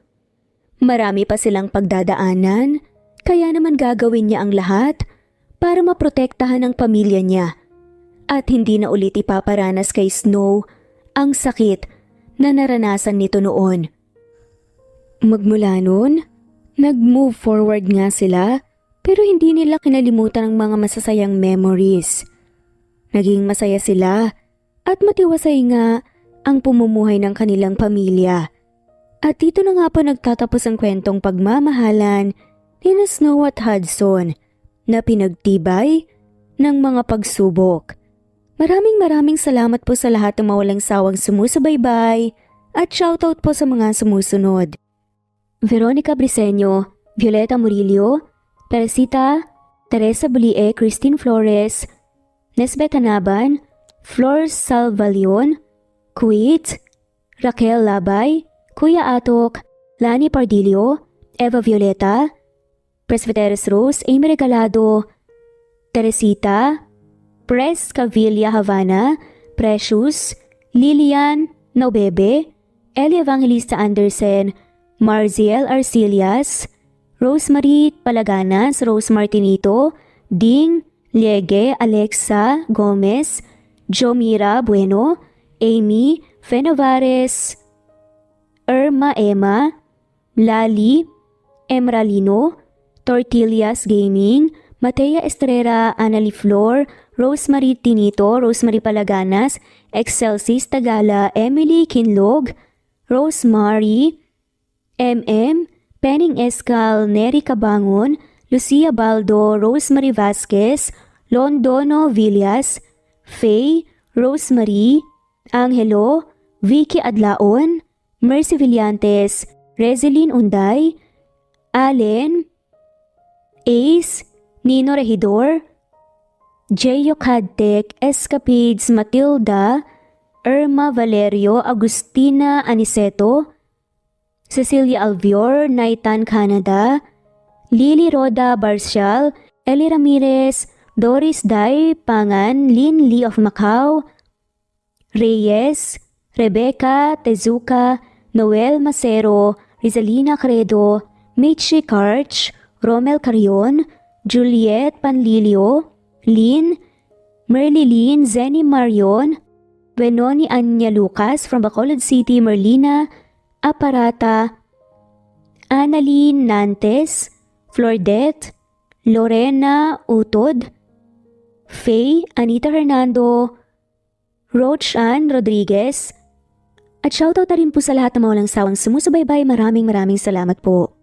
Marami pa silang pagdadaanan, kaya naman gagawin niya ang lahat para maprotektahan ang pamilya niya at hindi na ulit ipaparanas kay Snow ang sakit na naranasan nito noon. Magmula noon, nag-move forward nga sila pero hindi nila kinalimutan ang mga masasayang memories. Naging masaya sila at matiwasay nga ang pumumuhay ng kanilang pamilya. At dito na nga po nagtatapos ang kwentong pagmamahalan ni Snow at Hudson na pinagtibay ng mga pagsubok. Maraming salamat po sa lahat ng mawalang sawang sumusubaybay at shoutout po sa mga sumusunod. Veronica Briseño, Violeta Murillo, Teresita, Teresa Bulie, Christine Flores, Nesbeth Hanaban, Flor Salvalion, Kuwait, Raquel Labay, Kuya Atok, Lani Pardillo, Eva Violeta, Presbyteros Rose, Amy Regalado, Teresita, Pres Cavilla Havana, Precious, Lilian Naubebe, Eli Evangelista Anderson, Marziel Arcilias, Rosemary Palaganas, Rose Martinito, Ding Liege, Alexa Gomez, Jomira Bueno, Amy Fenovares, Irma Emma, Lali Emralino, Tortillas Gaming, Matea Estrera, Annalie Flor, Rosemary Tinito, Rosemary Palaganas, Excelsis Tagala, Emily Kinlog, Rosemary, MM, Penning Escal, Neri Cabangon, Lucia Baldo, Rosemary Vasquez, Londono Villas, Faye, Rosemary, Angelo, Vicky Adlaon, Mercy Villantes, Rezeline Unday, Allen, Ace, Nino Regidor, Jeyo Cadtec, Escapades Matilda, Irma Valerio, Agustina Aniceto, Cecilia Alvior, Naitan Canada, Lily Roda Barcial, Eli Ramirez, Doris Day Pangan, Lin Lee of Macau, Reyes, Rebecca Tezuka, Noel Macero, Rizalina Credo, Michi Karch, Romel Carion, Juliet Panlilio, Lynn, Merlilyn Zenny Marion, Benoni Anya Lucas from Bacolod City, Merlina Aparata, Annalyn Nantes, Flordette, Lorena Utod, Faye Anita Hernando, Roach Ann Rodriguez, at shoutout na rin po sa lahat ng mga walang sawang sumusubaybay. Maraming salamat po.